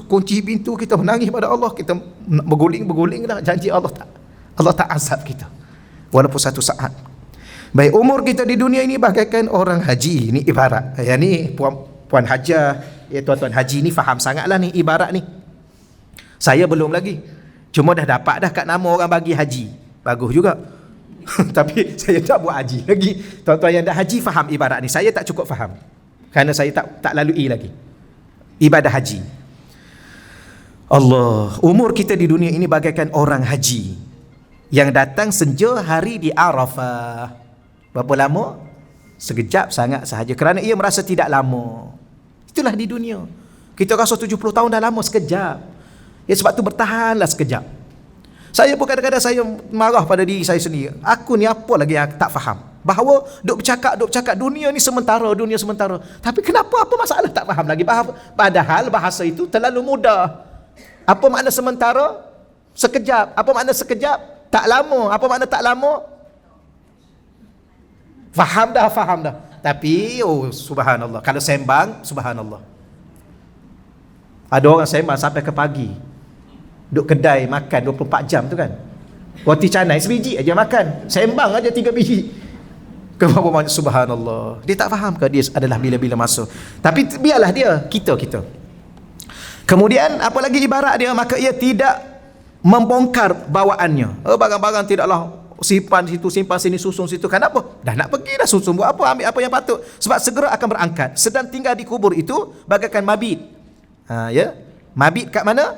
kunci pintu, kita menangis pada Allah, kita berguling dah, janji Allah tak azab kita walaupun satu saat. Baik, umur kita di dunia ini bagaikan orang haji. Ini ibarat, ya ni puan hajah, ya tuan-tuan haji ni faham sangatlah ni ibarat ni. Saya belum lagi, cuma dah dapat dah kat nama orang bagi haji, bagus juga. Tapi saya tak buat haji lagi. Tuan-tuan yang dah haji faham ibarat ni. Saya tak cukup faham kerana saya tak lalui lagi ibadah haji. Allah, umur kita di dunia ini bagaikan orang haji yang datang senja hari di Arafah. Berapa lama? Sekejap sangat sahaja, kerana ia merasa tidak lama. Itulah di dunia. Kita rasa 70 tahun dah lama, sekejap. Ya, sebab tu bertahanlah sekejap. Saya pun kadang-kadang saya marah pada diri saya sendiri. Aku ni apa lagi yang tak faham? Bahawa duk bercakap dunia ni sementara, dunia sementara. Tapi kenapa, apa masalah tak faham lagi? Padahal bahasa itu terlalu mudah. Apa makna sementara? Sekejap. Apa makna sekejap? Tak lama. Apa makna tak lama? Faham dah. Tapi subhanallah, kalau sembang, subhanallah, ada orang sembang sampai ke pagi, duduk kedai makan 24 jam tu kan, roti canai sebiji aja makan, sembang aja 3 biji. Kenapa banyak, subhanallah. Dia tak faham ke dia adalah bila-bila masa. Tapi biarlah dia, kita kemudian apalagi ibarat dia, maka ia tidak membongkar bawaannya. Barang-barang tidaklah simpan situ, simpan sini, susun situ. Kenapa? Dah nak pergi dah, susun buat apa, ambil apa yang patut. Sebab segera akan berangkat. Sedang tinggal di kubur itu bagaikan mabit. Ya. Mabit kat mana?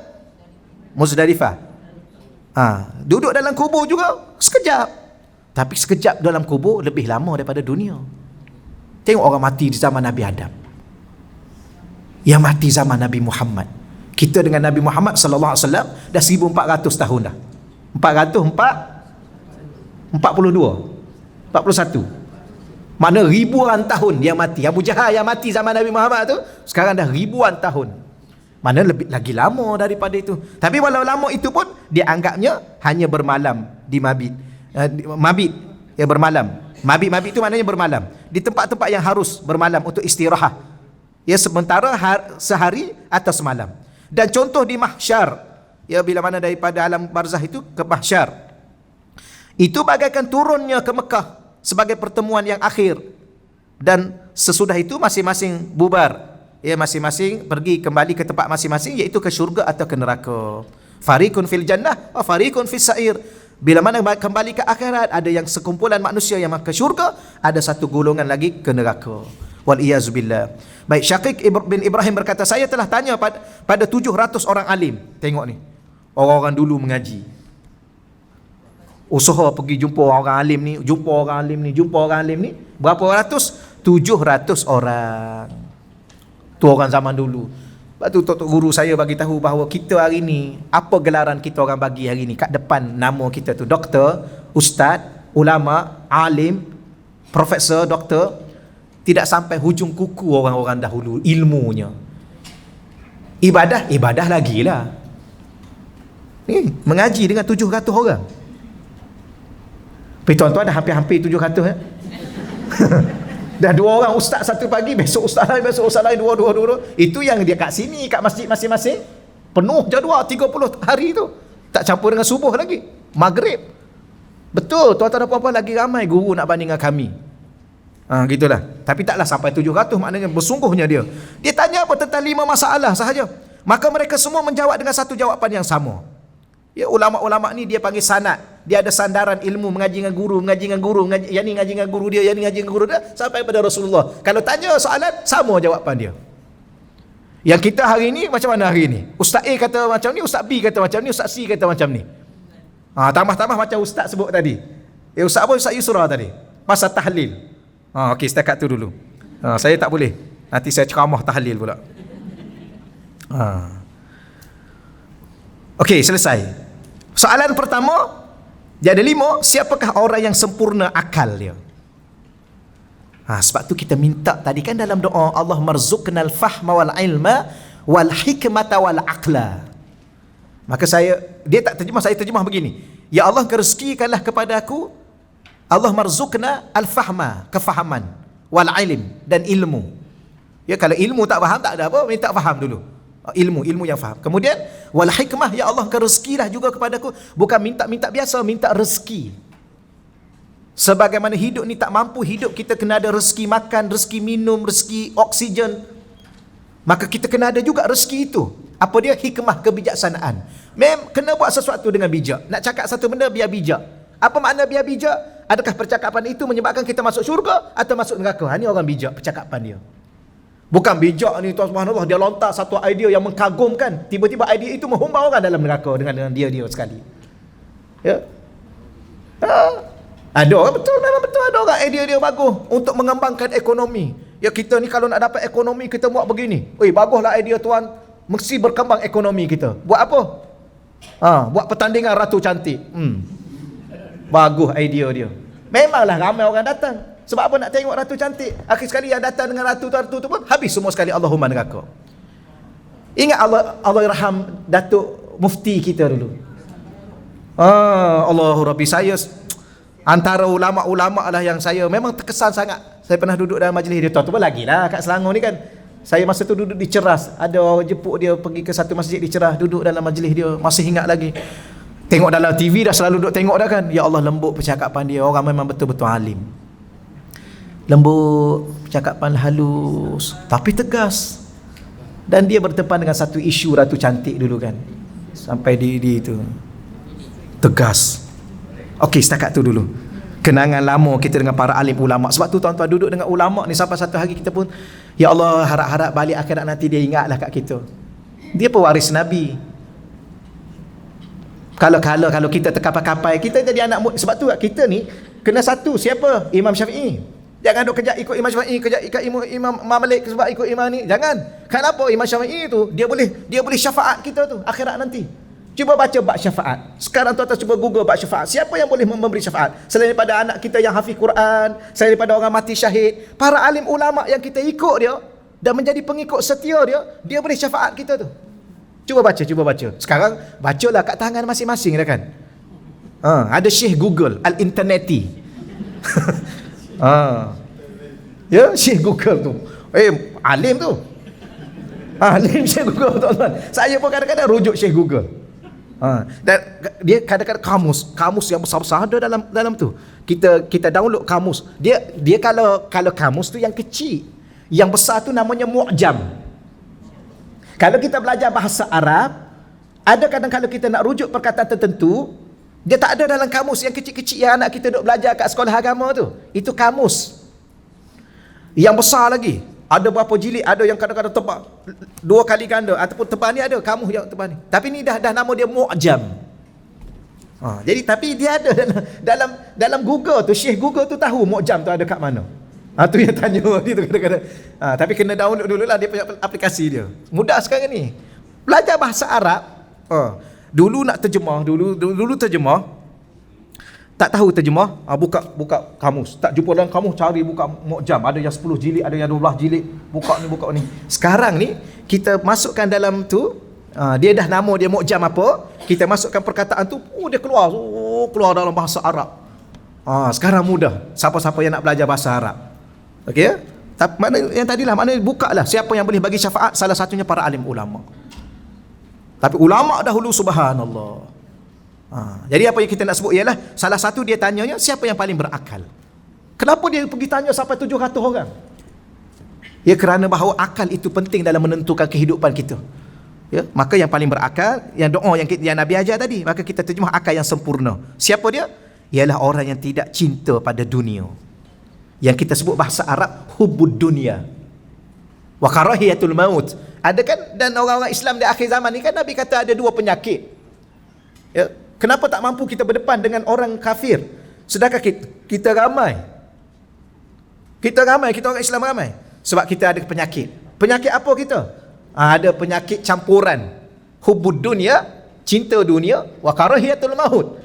Muzdalifah. Duduk dalam kubur juga sekejap. Tapi sekejap dalam kubur lebih lama daripada dunia. Tengok orang mati di zaman Nabi Adam, yang mati zaman Nabi Muhammad. Kita dengan Nabi Muhammad sallallahu alaihi wasallam dah 1400 tahun dah. 442 41. Mana ribuan tahun dia mati. Abu Jahal yang mati zaman Nabi Muhammad tu sekarang dah ribuan tahun. Mana lebih lagi lama daripada itu. Tapi walau lama itu pun dia anggapnya hanya bermalam di mabit. Mabit ya bermalam. Mabit itu maknanya bermalam. Di tempat-tempat yang harus bermalam untuk istirahat. Ya sementara sehari atau semalam. Dan contoh di mahsyar, ya bila mana daripada alam barzah itu ke mahsyar, itu bagaikan turunnya ke Mekah sebagai pertemuan yang akhir. Dan sesudah itu masing-masing bubar. Ya masing-masing pergi kembali ke tempat masing-masing, iaitu ke syurga atau ke neraka. Fariqun fil jannah wa fariqun fis sa'ir. Bila mana kembali ke akhirat, ada yang sekumpulan manusia yang ke syurga, ada satu golongan lagi ke neraka. Wal iyazu billah. Baik, Syaqiq bin Ibrahim berkata, saya telah tanya pada 700 orang alim. Tengok ni, orang-orang dulu mengaji, usaha pergi jumpa orang alim ni, jumpa orang alim ni, jumpa orang alim ni. Berapa ratus? 700 orang. Tu orang zaman dulu. Lepas tu tok guru saya bagi tahu bahawa kita hari ni, apa gelaran kita orang bagi hari ni kat depan nama kita tu, doktor, ustaz, ulama, alim, profesor, doktor. Tidak sampai hujung kuku orang-orang dahulu ilmunya. Ibadah lagi lah. Ni mengaji dengan 700 orang. Tapi tuan-tuan dah hampir-hampir 700 ya. Dah 2 orang ustaz satu pagi, besok ustaz lain, dua. Itu yang dia kat sini, kat masjid masing-masing. Penuh jadual 30 hari tu. Tak campur dengan subuh lagi, maghrib. Betul, tuan-tuan dan puan-puan, lagi ramai guru nak banding dengan kami. Gitulah. Tapi taklah sampai 700, maknanya bersungguhnya dia. Dia tanya apa tentang 5 masalah sahaja. Maka mereka semua menjawab dengan satu jawapan yang sama. Ya, ulama-ulama ni dia panggil sanad. Dia ada sandaran ilmu, mengaji dengan guru, yang ni ngaji dengan guru dia, yang ni ngaji dengan guru dia, sampai pada Rasulullah. Kalau tanya soalan, sama jawapan dia. Yang kita hari ni macam mana hari ni? Ustaz A kata macam ni, Ustaz B kata macam ni, Ustaz C kata macam ni. Tambah-tambah macam Ustaz sebut tadi. Ustaz apa? Ustaz Yusra tadi. Pasal tahlil. Okey, setakat tu dulu. Saya tak boleh. Nanti saya ceramah tahlil pula. Okey, selesai. Soalan pertama, dia ada 5, siapakah orang yang sempurna akal dia? Sebab tu kita minta tadi kan dalam doa, Allah marzuqnal fahma wal ilma wal hikmata wal aqla. Maka dia tak terjemah, saya terjemah begini. Ya Allah, rezekikanlah kepada aku, Allah marzuqna al fahma, kefahaman, wal ilm, dan ilmu. Ya, kalau ilmu tak faham tak ada apa, minta faham dulu. Ilmu yang faham. Kemudian wal hikmah, ya Allah rezekilah juga kepadaku. Bukan minta biasa, minta rezeki. Sebagaimana hidup ni tak mampu hidup, kita kena ada rezeki makan, rezeki minum, rezeki oksigen. Maka kita kena ada juga rezeki itu. Apa dia? Hikmah, kebijaksanaan. Kena buat sesuatu dengan bijak. Nak cakap satu benda biar bijak. Apa makna biar bijak? Adakah percakapan itu menyebabkan kita masuk syurga atau masuk neraka? Ini orang bijak percakapan dia. Bukan bijak ni tuan, subhanallah, dia lontar satu idea yang mengkagumkan, tiba-tiba idea itu menghumbau orang dalam neraka dengan dia sekali. Ya. Ada orang memang betul ada orang idea dia bagus untuk mengembangkan ekonomi. Ya, kita ni kalau nak dapat ekonomi kita buat begini. Baguslah idea tuan, mesti berkembang ekonomi kita. Buat apa? Buat pertandingan Ratu Cantik. Bagus idea dia. Memanglah ramai orang datang. Sebab apa? Nak tengok Ratu Cantik. Akhir sekali yang datang dengan Ratu tu pun habis semua sekali. Allahumma neraka. Ingat Allah irham Datuk Mufti kita dulu. Allahu Rabbi, saya antara ulama-ulama lah yang saya memang terkesan sangat. Saya pernah duduk dalam majlis dia. Tu pun lagi lah kat Selangor ni kan. Saya masa tu duduk di Ceras. Ada orang jemput dia pergi ke satu masjid di Ceras, duduk dalam majlis dia. Masih ingat lagi. Tengok dalam TV dah selalu duduk tengok dah kan. Ya Allah, lembut percakapan dia. Orang memang betul-betul alim. Lembut, percakapan halus, tapi tegas. Dan dia berdepan dengan satu isu Ratu Cantik dulu kan. Sampai di itu. Tegas. Okey, setakat tu dulu. Kenangan lama kita dengan para alim ulama. Sebab tu tuan-tuan duduk dengan ulama ni sampai satu hari kita pun, ya Allah, harap-harap balik akhirat nanti dia ingatlah kat kita. Dia pewaris Nabi. Kalau kita terkapai-kapai, kita jadi anak. Sebab tu kita ni kena satu. Siapa? Imam Syafi'i. Jangan duk kejap ikut Imam Syafi'i, kejap ikut Imam Malik sebab ikut imam ni. Jangan. Kenapa? Imam Syafi'i tu dia boleh syafaat kita tu akhirat nanti. Cuba baca bab syafaat. Sekarang tuan-tuan cuba Google bab syafaat. Siapa yang boleh memberi syafaat? Selain daripada anak kita yang hafiz Quran, selain daripada orang mati syahid, para alim ulama yang kita ikut dia dan menjadi pengikut setia dia boleh syafaat kita tu. Cuba baca. Sekarang bacalah kat tangan masing-masing dah kan. Ada Syekh Google Al-Interneti. Ya, Syekh Google tu. Alim tu. Alim Syekh Google tuan-tuan. Saya pun kadang-kadang rujuk Syekh Google. Dan dia kadang-kadang kamus yang besar-besar ada dalam tu. Kita download kamus. Dia kalau kamus tu yang kecil, yang besar tu namanya mu'jam. Kalau kita belajar bahasa Arab, ada kadang kalau kita nak rujuk perkataan tertentu, dia tak ada dalam kamus yang kecil-kecil yang anak kita duk belajar kat sekolah agama tu. Itu kamus. Yang besar lagi, ada berapa jilid, ada yang kadang-kadang tebal 2 kali ganda ataupun tebal ni ada kamus yang tebal ni. Tapi ni dah nama dia mu'jam. Jadi tapi dia ada dalam Google tu, Syekh Google tu tahu mu'jam tu ada kat mana. Tu yang tanya dia tu kadang-kadang. Tapi kena download dululah dia punya aplikasi dia. Mudah sekarang ni. Belajar bahasa Arab. Dulu nak terjemah, dulu terjemah. Tak tahu terjemah, buka kamus. Tak jumpa dalam kamus, cari buka mu'jam. Ada yang 10 jilid, ada yang 12 jilid. Buka ni. Sekarang ni kita masukkan dalam tu, dia dah nama dia mu'jam apa, kita masukkan perkataan tu, dia keluar dalam bahasa Arab. Sekarang mudah. Siapa-siapa yang nak belajar bahasa Arab. Okey? Mana yang tadilah, maknanya bukalah siapa yang boleh bagi syafaat, salah satunya para alim ulama. Tapi ulama dahulu subhanallah. Jadi apa yang kita nak sebut ialah salah satu dia tanyanya siapa yang paling berakal. Kenapa dia pergi tanya sampai 700 orang? Ya, kerana bahawa akal itu penting dalam menentukan kehidupan kita. Ya, maka yang paling berakal, yang doa yang Nabi ajar tadi, maka kita terjemah akal yang sempurna. Siapa dia? Ialah orang yang tidak cinta pada dunia. Yang kita sebut bahasa Arab hubbud dunia wa karahiyatul maut. Ada kan, dan orang-orang Islam di akhir zaman ni kan Nabi kata ada 2 penyakit. Ya, kenapa tak mampu kita berdepan dengan orang kafir sedangkan kita ramai? Kita orang Islam ramai. Sebab kita ada penyakit. Penyakit apa kita? Ada penyakit campuran. Hubbud dunia, cinta dunia, wa karahiyatul maut.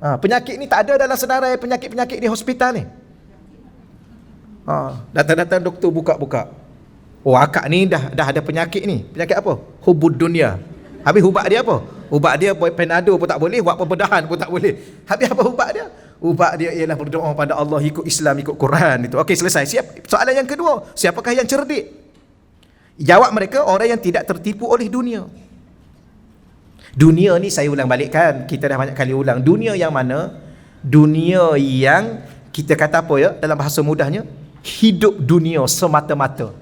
Penyakit ni tak ada dalam senarai penyakit-penyakit di hospital ni. Datang-datang doktor buka-buka. Akak ni dah ada penyakit ni. Penyakit apa? Hubbud dunia. Habis ubat dia apa? Ubat dia Panado pun tak boleh, buat pembedahan pun tak boleh. Habis apa ubat dia? Ubat dia ialah berdoa pada Allah, ikut Islam, ikut Quran itu. Okey, selesai. Soalan yang kedua, siapakah yang cerdik? Jawab mereka, orang yang tidak tertipu oleh dunia. Dunia ni saya ulang balikkan, kita dah banyak kali ulang. Dunia yang mana? Dunia yang kita kata apa ya, dalam bahasa mudahnya, hidup dunia semata-mata.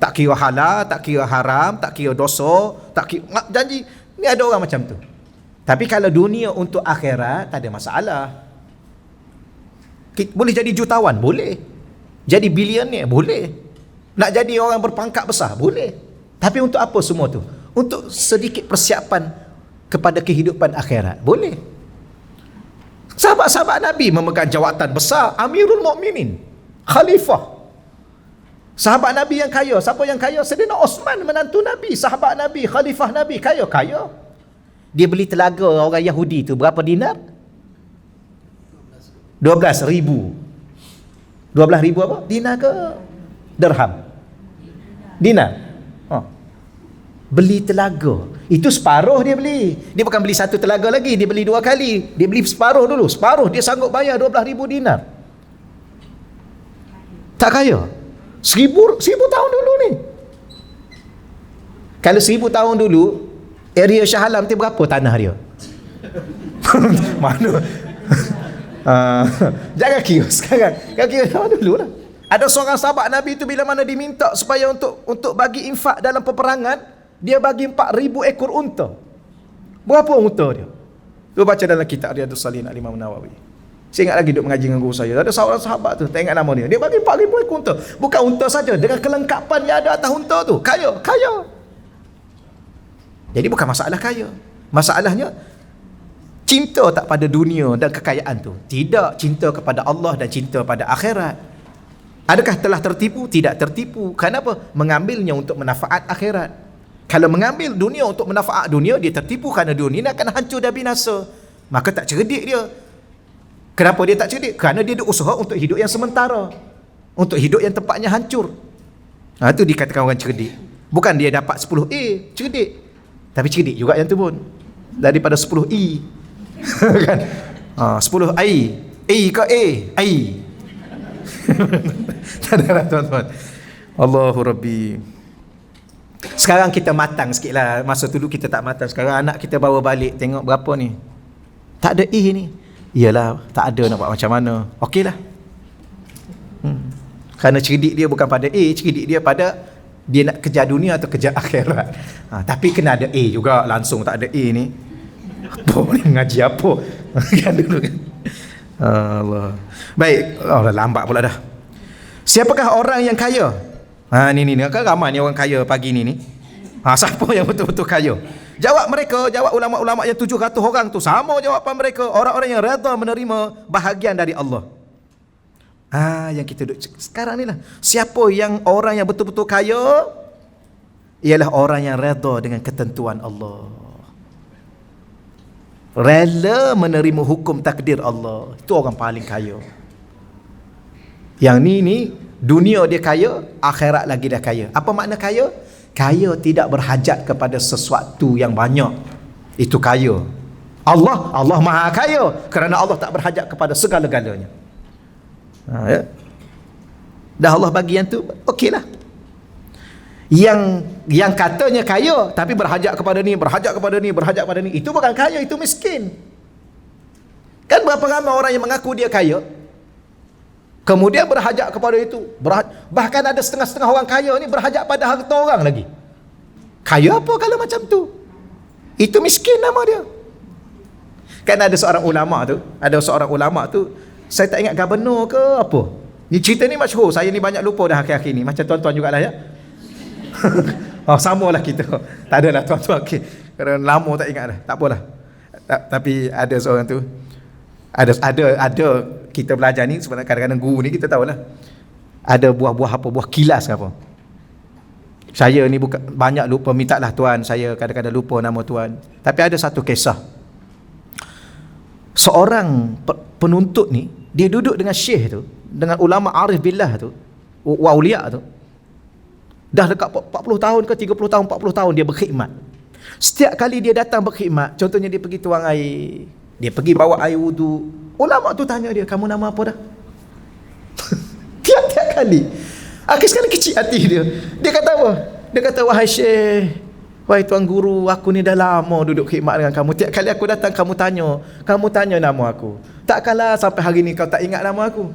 Tak kira halal, tak kira haram, tak kira dosa, tak kira janji. Ni ada orang macam tu. Tapi kalau dunia untuk akhirat, tak ada masalah. Boleh jadi jutawan? Boleh. Jadi bilioner? Boleh. Nak jadi orang berpangkat besar? Boleh. Tapi untuk apa semua tu? Untuk sedikit persiapan kepada kehidupan akhirat? Boleh. Sahabat-sahabat Nabi memegang jawatan besar, Amirul Mukminin, Khalifah. Sahabat Nabi yang kaya, siapa yang kaya? Saidina Osman, menantu Nabi, sahabat Nabi, khalifah Nabi, kaya. Dia beli telaga orang Yahudi tu berapa dinar? 12,000. 12,000 apa? Dinar ke dirham? Dinar. Beli telaga. Itu separuh dia beli. Dia bukan beli satu telaga lagi, dia beli 2 kali. Dia beli separuh dulu. Separuh dia sanggup bayar 12,000 dinar. Tak kaya? 1000 tahun dulu ni. Kalau 1000 tahun dulu, area Shah Alam tu berapa tanah dia? Mana? Jangan kira sekarang. Kau kira tahun dulu lah. Ada seorang sahabat Nabi tu bila mana diminta supaya untuk bagi infak dalam peperangan, dia bagi 4,000 ekor unta. Berapa unta dia? Tu baca dalam kitab Riyadhus Shalihin Al-Imam Nawawi. Saya ingat lagi duduk mengaji dengan guru saya. Ada seorang sahabat tu, tak ingat nama dia. Dia bagi 4,000 ekor unta. Bukan unta saja, dengan kelengkapan yang ada atas unta tu. Kaya. Jadi bukan masalah kaya. Masalahnya cinta tak pada dunia dan kekayaan tu. Tidak, cinta kepada Allah dan cinta pada akhirat. Adakah telah tertipu? Tidak tertipu. Kenapa? Mengambilnya untuk manfaat akhirat. Kalau mengambil dunia untuk manfaat dunia, dia tertipu kerana dunia ini akan hancur dan binasa. Maka tak cerdik dia. Kenapa dia tak cerdik? Kerana dia ada usaha untuk hidup yang sementara, untuk hidup yang tempatnya hancur. Itu dikatakan orang cerdik. Bukan dia dapat 10A, cerdik. Tapi cerdik juga yang tu pun. Daripada 10E. Kan? 10I. A ke A? I. Tak ada tuan-tuan. Allahu Rabbi. Sekarang kita matang sikit lah. Masa dulu kita tak matang. Sekarang anak kita bawa balik, tengok berapa ni. Tak ada A ni. Iyalah, tak ada, nak buat macam mana. Okey lah. Kerana cerdik dia bukan pada A, cerdik dia pada dia nak kejar dunia atau kejar akhirat. Tapi kena ada A juga. Langsung tak ada A ni, apa ni, ngaji apa? Kan dulu kan. Allah. Baik, lambat pula dah. Siapakah orang yang kaya? Ni kan ramai ni orang kaya pagi ni. Siapa yang betul-betul kaya? Jawab mereka, jawab ulama-ulama yang 700 orang tu, sama jawapan mereka, orang-orang yang redha menerima bahagian dari Allah. Yang kita duduk sekarang ni lah. Siapa yang orang yang betul-betul kaya? Ialah orang yang redha dengan ketentuan Allah, rela menerima hukum takdir Allah. Itu orang paling kaya. Yang ni dunia dia kaya, akhirat lagi dah kaya. Apa makna kaya? Kaya tidak berhajat kepada sesuatu yang banyak. Itu kaya. Allah maha kaya kerana Allah tak berhajat kepada segala-galanya. Ya. Dah Allah bagi yang tu, okeylah. Yang katanya kaya tapi berhajat kepada ni, berhajat kepada ni, itu bukan kaya, itu miskin. Kan berapa ramai orang yang mengaku dia kaya, kemudian berhajat kepada itu. Bahkan ada setengah-setengah orang kaya ni berhajat pada harta orang lagi. Kaya apa kalau macam tu? Itu miskin nama dia. Kan ada seorang ulama tu, saya tak ingat gubernur ke apa. Ni cerita ni masyhur, saya ni banyak lupa dah akhir-akhir ni. Macam tuan-tuan jugalah ya. Samalah kita. Tak adalah tuan-tuan, okay. Kerana lama tak ingat dah. Tak apalah. Tapi ada seorang tu, ada kita belajar ni sebenarnya, kadang-kadang guru ni kita tahulah. Ada buah kilas ke apa. Saya ni bukan banyak lupa, mintalah tuan, saya kadang-kadang lupa nama tuan. Tapi ada satu kisah. Seorang penuntut ni, dia duduk dengan syekh tu, dengan ulama arif billah tu, waulia tu. Dah dekat 40 tahun ke 30 tahun, 40 tahun dia berkhidmat. Setiap kali dia datang berkhidmat, contohnya dia pergi tuang air, dia pergi bawa air wudu, ulama tu tanya dia, kamu nama apa dah? Tiap-tiap kali. Akhir sekali kecil hati dia. Dia kata apa? Dia kata, wahai syekh, wahai tuan guru, aku ni dah lama duduk khidmat dengan kamu. Tiap kali aku datang kamu tanya nama aku. Takkanlah sampai hari ni kau tak ingat nama aku?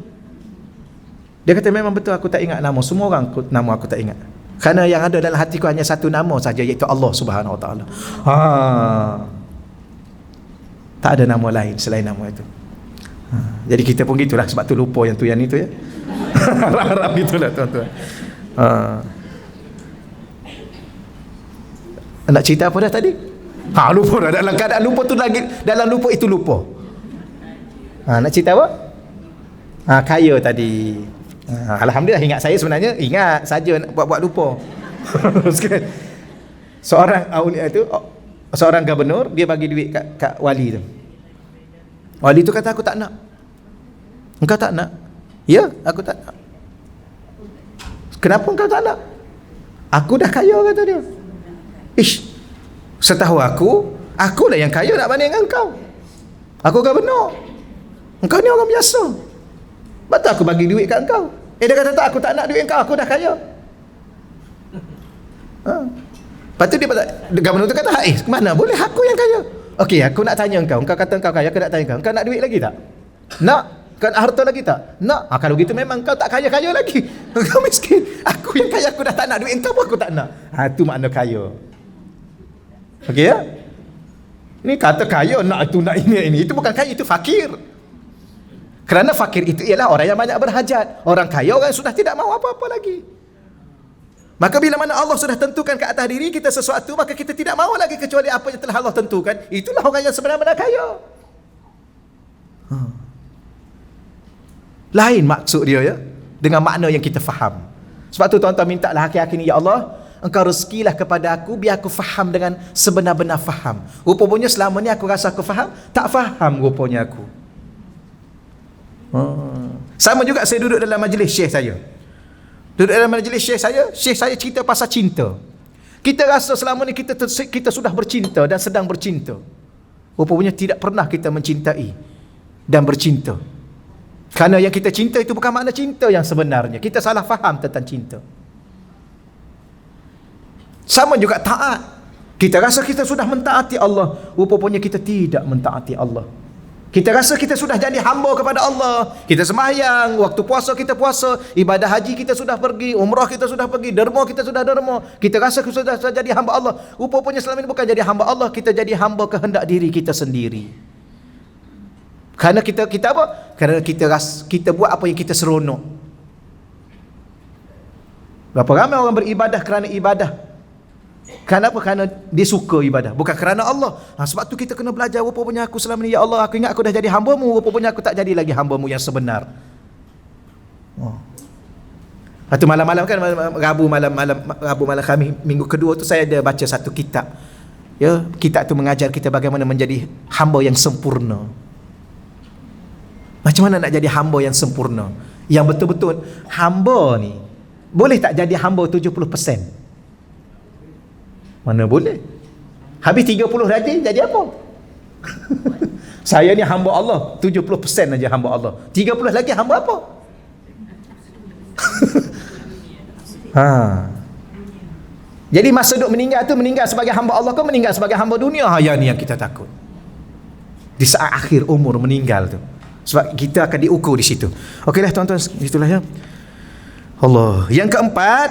Dia kata, memang betul aku tak ingat nama. Semua orang nama aku tak ingat. Kerana yang ada dalam hatiku hanya satu nama saja, iaitu Allah Subhanahu Wa Taala. Tak ada nama lain selain nama itu. Jadi kita pun gitulah, sebab tu lupa yang tu yang itu ya. Harap-harap gitulah tuan-tuan. Nak cerita apa dah tadi? Lupa dah. Dalam keadaan lupa tu lagi, dalam lupa itu lupa. Nak cerita apa? Kaya tadi. Alhamdulillah ingat saya sebenarnya, ingat saja nak buat-buat lupa. Seorang aulia tu, seorang gubernur, dia bagi duit kat wali tu. Wali tu kata, aku tak nak. Engkau tak nak? Ya, aku tak nak. Kenapa engkau tak nak? Aku dah kaya, kata dia. Setahu akulah yang kaya nak banding dengan engkau. Aku gubernur. Engkau ni orang biasa. Betul aku bagi duit kat engkau. Dia kata tak, aku tak nak duit engkau, aku dah kaya. Lepas tu gubernur tu kata, mana boleh aku yang kaya? Okey, aku nak tanya engkau kata engkau kaya, aku nak tanya engkau nak duit lagi tak? Nak? Kau nak harta lagi tak? Nak? Kalau gitu memang kau tak kaya-kaya lagi. Kau miskin. Aku yang kaya, aku dah tak nak duit engkau pun aku tak nak. Itu makna kaya. Okey ya? Ini kata kaya, nak itu, nak ini. Itu bukan kaya, itu fakir. Kerana fakir itu ialah orang yang banyak berhajat. Orang kaya, orang yang sudah tidak mahu apa-apa lagi. Maka bila mana Allah sudah tentukan ke atas diri kita sesuatu, maka kita tidak mahu lagi kecuali apa yang telah Allah tentukan. Itulah orang yang sebenar-benar kaya. Lain maksud dia ya, dengan makna yang kita faham. Sebab tu tuan-tuan minta lah akhir-akhir ni, ya Allah, Engkau rezekilah kepada aku biar aku faham dengan sebenar-benar faham. Rupanya selama ni aku rasa aku faham, tak faham rupanya aku. Sama juga saya duduk dalam majlis syekh saya. Duduk dalam majlis syekh saya cerita pasal cinta. Kita rasa selama ni kita sudah bercinta dan sedang bercinta. Rupanya tidak pernah kita mencintai dan bercinta. Kerana yang kita cinta itu bukan makna cinta yang sebenarnya. Kita salah faham tentang cinta. Sama juga taat. Kita rasa kita sudah mentaati Allah, rupanya kita tidak mentaati Allah. Kita rasa kita sudah jadi hamba kepada Allah. Kita sembahyang, waktu puasa kita puasa, ibadah haji kita sudah pergi, umrah kita sudah pergi, derma kita sudah derma. Kita rasa kita sudah jadi hamba Allah. Rupanya selama ini bukan jadi hamba Allah, kita jadi hamba kehendak diri kita sendiri. Kerana kita apa? Kerana kita buat apa yang kita seronok. Berapa ramai orang beribadah kerana ibadah? Kerana apa? Kerana dia suka ibadah, bukan kerana Allah. Sebab tu kita kena belajar. Rupanya aku selama ni, ya Allah, aku ingat aku dah jadi hamba-Mu, rupanya aku tak jadi lagi hamba-Mu yang sebenar. Lepas tu malam-malam kan, Rabu malam kami minggu kedua tu saya ada baca satu kitab. Ya, kitab tu mengajar kita bagaimana menjadi hamba yang sempurna. Macam mana nak jadi hamba yang sempurna, yang betul-betul hamba ni. Boleh tak jadi hamba 70%? Mana boleh. Habis 30 rajin jadi apa? Saya ni hamba Allah 70% aja hamba Allah, 30 lagi hamba apa? Jadi masa duk meninggal tu, meninggal sebagai hamba Allah ke meninggal sebagai hamba dunia? Yang ni yang kita takut. Di saat akhir umur meninggal tu. Sebab kita akan diukur di situ. Okeylah tuan-tuan, itulah ya. Allah. Yang keempat,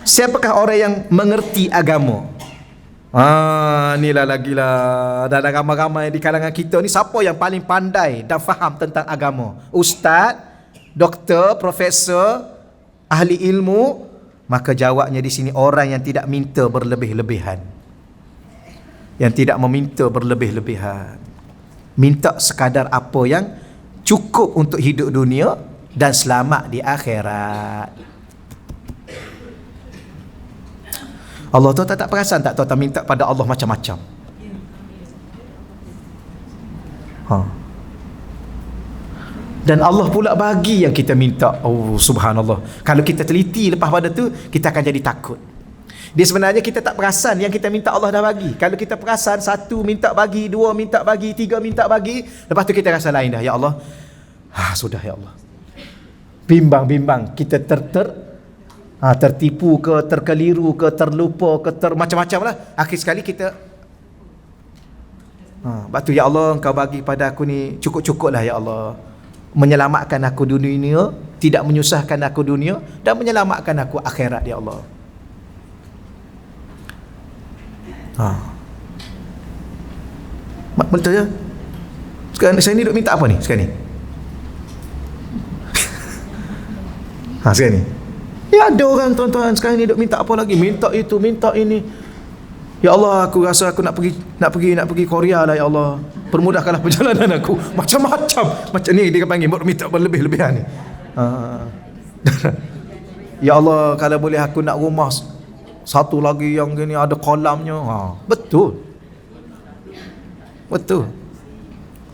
siapakah orang yang mengerti agama? Inilah lagilah. Dan ramai-ramai di kalangan kita ni, siapa yang paling pandai dan faham tentang agama? Ustaz, doktor, profesor, ahli ilmu? Maka jawabnya di sini, orang yang tidak minta berlebih-lebihan. Yang tidak meminta berlebih-lebihan. Minta sekadar apa yang cukup untuk hidup dunia dan selamat di akhirat. Allah tu tak perasan tak tuan-tuan minta pada Allah macam-macam. Dan Allah pula bagi yang kita minta. Oh subhanallah. Kalau kita teliti lepas pada tu, kita akan jadi takut. Dia sebenarnya kita tak perasan yang kita minta Allah dah bagi. Kalau kita perasan, 1 minta bagi, 2 minta bagi, 3 minta bagi, lepas tu kita rasa lain dah. Ya Allah, sudah ya Allah. Bimbang-bimbang, kita tertipu ke, terkeliru ke, terlupa ke, macam-macam lah. Akhir sekali kita lepas tu, ya Allah, Engkau bagi pada aku ni cukup-cukup lah ya Allah. Menyelamatkan aku dunia, tidak menyusahkan aku dunia, dan menyelamatkan aku akhirat ya Allah. Betul ya? Sekarang saya ni duk minta apa ni sekarang ni? Sekarang ni ya, ada orang tuan-tuan sekarang ni duk minta apa lagi? Minta itu, minta ini. Ya Allah, aku rasa aku nak pergi Korea lah ya Allah. Permudahkanlah perjalanan aku. Macam-macam. Macam ni dia panggil minta berlebih-lebihan ni. Ya Allah, kalau boleh aku nak rumah satu lagi yang gini ada kolamnya. Betul.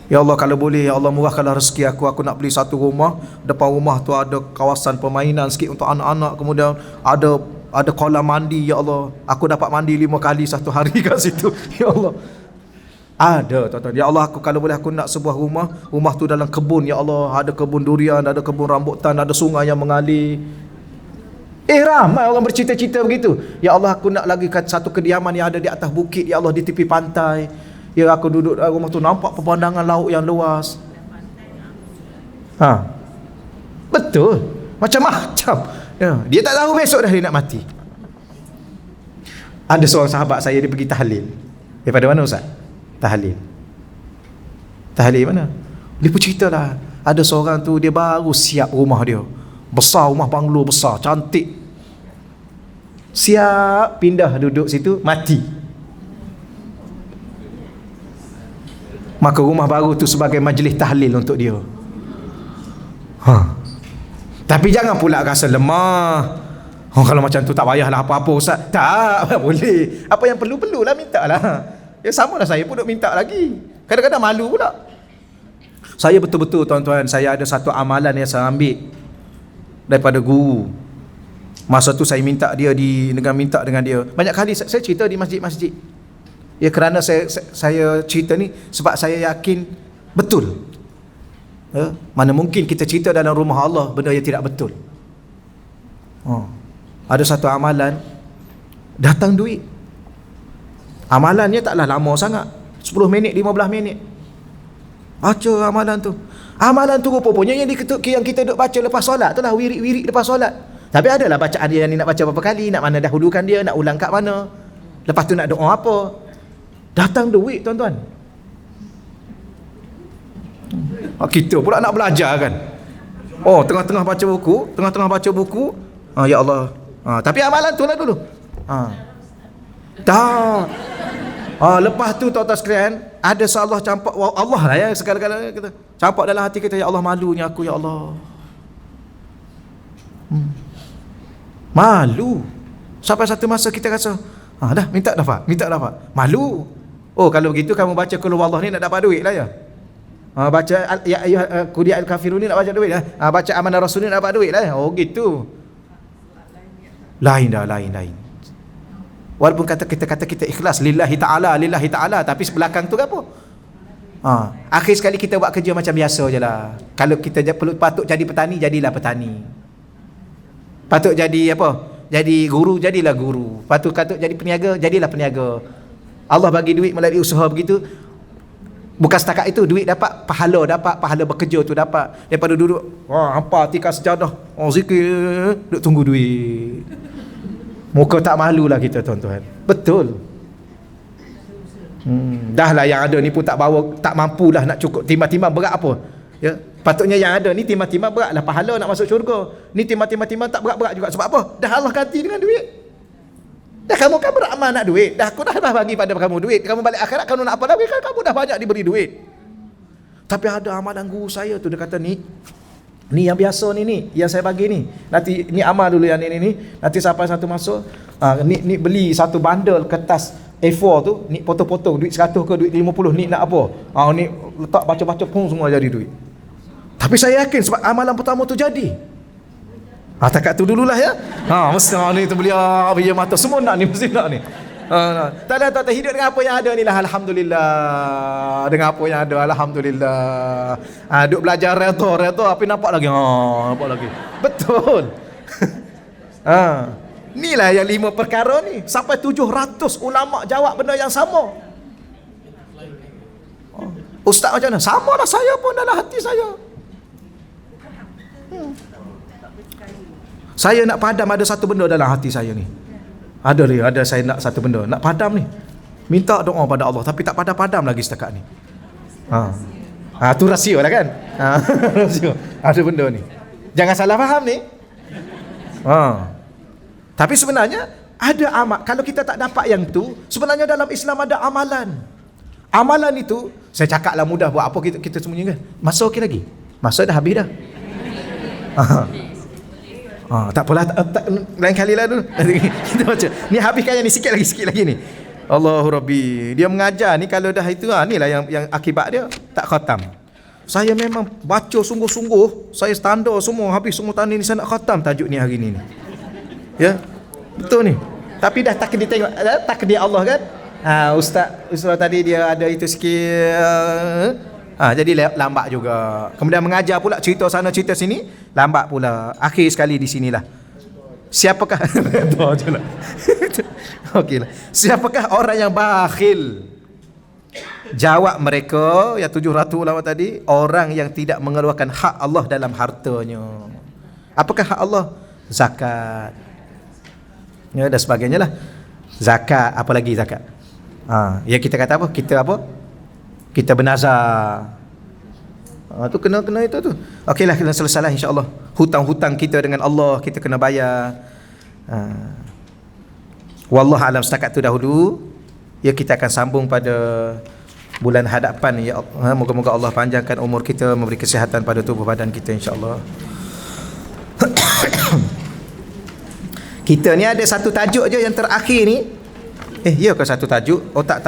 Ya Allah, kalau boleh ya Allah, murahkanlah rezeki aku nak beli satu rumah. Depan rumah tu ada kawasan permainan sikit untuk anak-anak, kemudian ada kolam mandi ya Allah. Aku dapat mandi 5 kali satu hari kat situ. Ya Allah. Ada tuan-tuan. Ya Allah, aku kalau boleh aku nak sebuah rumah tu dalam kebun ya Allah. Ada kebun durian, ada kebun rambutan, ada sungai yang mengalir. Ramai orang bercita-cita begitu. Ya Allah, aku nak lagi satu kediaman yang ada di atas bukit ya Allah, di tepi pantai. Ya, aku duduk dalam rumah tu, nampak pemandangan laut yang luas. Betul. Macam-macam. Ya, dia tak tahu besok dah dia nak mati. Ada seorang sahabat saya, dia pergi tahlil. Daripada mana Ustaz? Tahlil mana? Dia pun cerita lah, ada seorang tu dia baru siap rumah dia. Besar, rumah banglo besar, cantik. siap pindah duduk situ, mati. Maka rumah baru tu sebagai majlis tahlil untuk dia. Tapi jangan pula rasa lemah. Kalau macam tu tak payahlah apa-apa Ustaz. Tak boleh. Apa yang perlu-perlulah minta lah. Ya sama lah, saya pun duk minta lagi. Kadang-kadang malu pula. Saya betul-betul tuan-tuan, saya ada satu amalan yang saya ambil daripada guru. Masa tu saya minta dia minta dengan dia. Banyak kali saya cerita di masjid-masjid. Ya kerana saya cerita ni sebab saya yakin betul. Mana mungkin kita cerita dalam rumah Allah benda yang tidak betul. Ada satu amalan, datang duit. Amalannya taklah lama sangat, 10 minit, 15 minit. Baca amalan tu. Amalan tu rupanya yang kita duk baca lepas solat tu lah, wirid-wirid lepas solat. Tapi adalah bacaan dia yang ni nak baca berapa kali, nak mana dahulukan dia, nak ulang kat mana. Lepas tu nak doa apa. Datang duit tuan-tuan. Kita pula nak belajar kan. Tengah-tengah baca buku, ya Allah. Tapi amalan tu lah dulu. Lepas tu tuan-tuan sekalian, ada seolah campak Allah lah yang segala-galanya kita campak dalam hati kita, ya Allah malunya aku ya Allah. Malu. Sampai satu masa kita rasa, dah minta dapat. Malu. Kalau begitu kamu baca qul huwallah ni nak dapat duit lah ya. Baca ya qul ya al-kafirun ni nak baca duit lah. Baca amanah rasul ni nak dapat duit lah ya. Gitu. Lain. Walaupun kita ikhlas lillahi ta'ala, tapi sebelakang tu apa? Akhir sekali kita buat kerja macam biasa je lah. Kalau kita patut jadi petani, jadilah petani. Patut jadi apa? Jadi guru, jadilah guru. Patut jadi peniaga, jadilah peniaga. Allah bagi duit melalui usaha begitu. Bukan setakat itu, duit dapat, pahala bekerja tu dapat. Daripada duduk hampa tikar sejadah, zikir, duduk tunggu duit. Muka tak malu lah kita tuan-tuan. Betul. Dah lah yang ada ni pun tak mampulah nak cukup. Timbang-timbang berat apa? Ya, patutnya yang ada ni timbang-timbang berat lah pahala nak masuk syurga. Ni timbang-timbang tak berat-berat juga. Sebab apa? Dah Allah ganti dengan duit. Dah kamu kan beramal nak duit. Aku dah bagi pada kamu duit. Kamu balik akhirat kamu nak apa lagi? Kan kamu dah banyak diberi duit. Tapi ada amalan guru saya tu, dia kata ni yang biasa ni yang saya bagi ni. Nanti ni amal dulu yang ni. Nanti sampai satu masa ni beli satu bundle kertas A4 tu, ni potong-potong duit 100 ke duit 50 ni nak apa? Ni letak baca-baca pun semua jadi duit. Tapi saya yakin sebab amalan pertama tu jadi. Takat tu dululah ya. Mesti ni tu beliau mata semua nak ni, mesti nak ni. Tak hidup dengan apa yang ada ni lah, alhamdulillah. Dengan apa yang ada, alhamdulillah. Duk belajar redha, tapi nampak lagi. Betul. Inilah yang 5 perkara ni. Sampai 700 ulama jawab benda yang sama. Ustaz macam mana? Sama lah saya pun dalam hati saya. Saya nak padam ada satu benda dalam hati saya ni. Ada saya nak satu benda, nak padam ni. Minta doa pada Allah tapi tak padam-padam lagi setakat ni. Tu rahsia lah kan. Rahsia. Ada benda ni. Jangan salah faham ni. Tapi sebenarnya ada amal. Kalau kita tak dapat yang tu, sebenarnya dalam Islam ada amalan. Amalan itu, saya cakaplah mudah, buat apa kita sembunyikan. Masa okey lagi? Masa dah habis dah. Tak apalah, lain kali lah dulu. Kita baca. Ni habiskan yang ni sikit lagi ni. Allahu Rabbi. Dia mengajar ni kalau dah itu ni lah yang akibat dia tak khatam. Saya memang baca sungguh-sungguh, saya standar semua, habis semua tahun ni saya nak khatam tajuk ni hari ni. Ya. Betul ni. Tapi dah takdir tengok, takdir Allah kan? Ustaz tadi dia ada itu sikit. Jadi lambat juga. Kemudian mengajar pula, cerita sana cerita sini, lambat pula. Akhir sekali di sinilah. Siapakah okeylah. Siapakah orang yang bakhil? Jawab mereka yang 700 ulama tadi, orang yang tidak mengeluarkan hak Allah dalam hartanya. Apakah hak Allah? Zakat. Ya, dan sebagainya lah. Zakat, apa lagi zakat? Ya kita kata apa? Kita bernazar. Tu kena itu tu. Okeylah, kena selesailah insya-Allah. Hutang-hutang kita dengan Allah kita kena bayar. Wallahu alam, setakat tu dahulu. Ya, kita akan sambung pada bulan hadapan ya Allah. Moga-moga Allah panjangkan umur kita, memberi kesihatan pada tubuh badan kita insya-Allah. Kita ni ada satu tajuk je yang terakhir ni. Ya ke satu tajuk? Oh tak.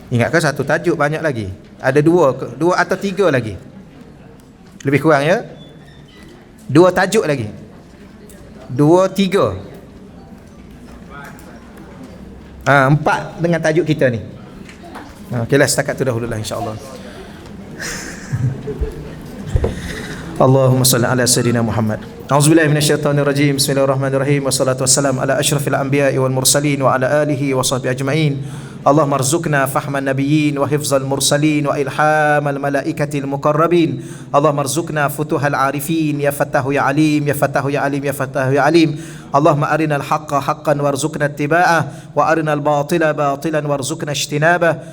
Ingatkan satu tajuk, banyak lagi. Ada dua atau tiga lagi. Lebih kurang ya. 2 tajuk lagi. 2, 3. 4 dengan tajuk kita ni. Okeylah, setakat tu dahululah insya-Allah. Allahumma salli ala sayyidina Muhammad. A'udzubillahi minasyaitonir rajim. Bismillahirrahmanirrahim. Wassalatu wassalamu ala asyrafil anbiya'i wal mursalin wa ala alihi wa sahbihi ajma'in. Allahumma arzuqna fahman nabiyyin wa hifzal mursalin wa ilhamal malaikatil muqarrabin. Allahumma arzuqna futuhal arifin ya Fattahu ya Alim ya Fattahu ya Alim ya Fattahu ya Alim. Allahumma arinal haqqa haqqan warzuqna ittiba'ah wa arinal batila batilan warzuqna ijtinabah.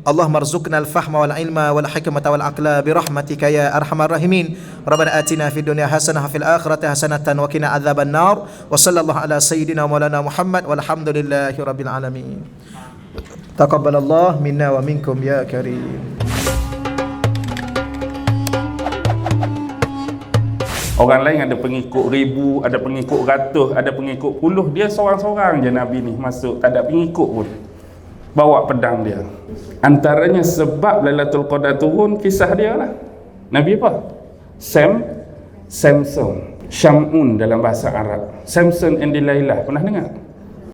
Allahumma arzuqna al-fahma wal ilma wal hikmata wal aqla bi rahmatika ya arhamar rahimin. Rabbana atina fid dunya hasanah wa fil akhirati hasanatan wa qina adzaban nar. Wa sallallahu ala sayyidina maulana Muhammad walhamdulillahi rabbil alamin. Taqabbalallah minna wa minkum ya karim. Orang lain ada pengikut 1000, ada pengikut ratus, ada pengikut puluh. Dia seorang-seorang je Nabi ni masuk, tak ada pengikut pun. Bawa pedang dia. Antaranya sebab Lailatul Qadar turun, kisah dia lah. Nabi apa? Samson, Syamun dalam bahasa Arab. Samson and Delilah, pernah dengar?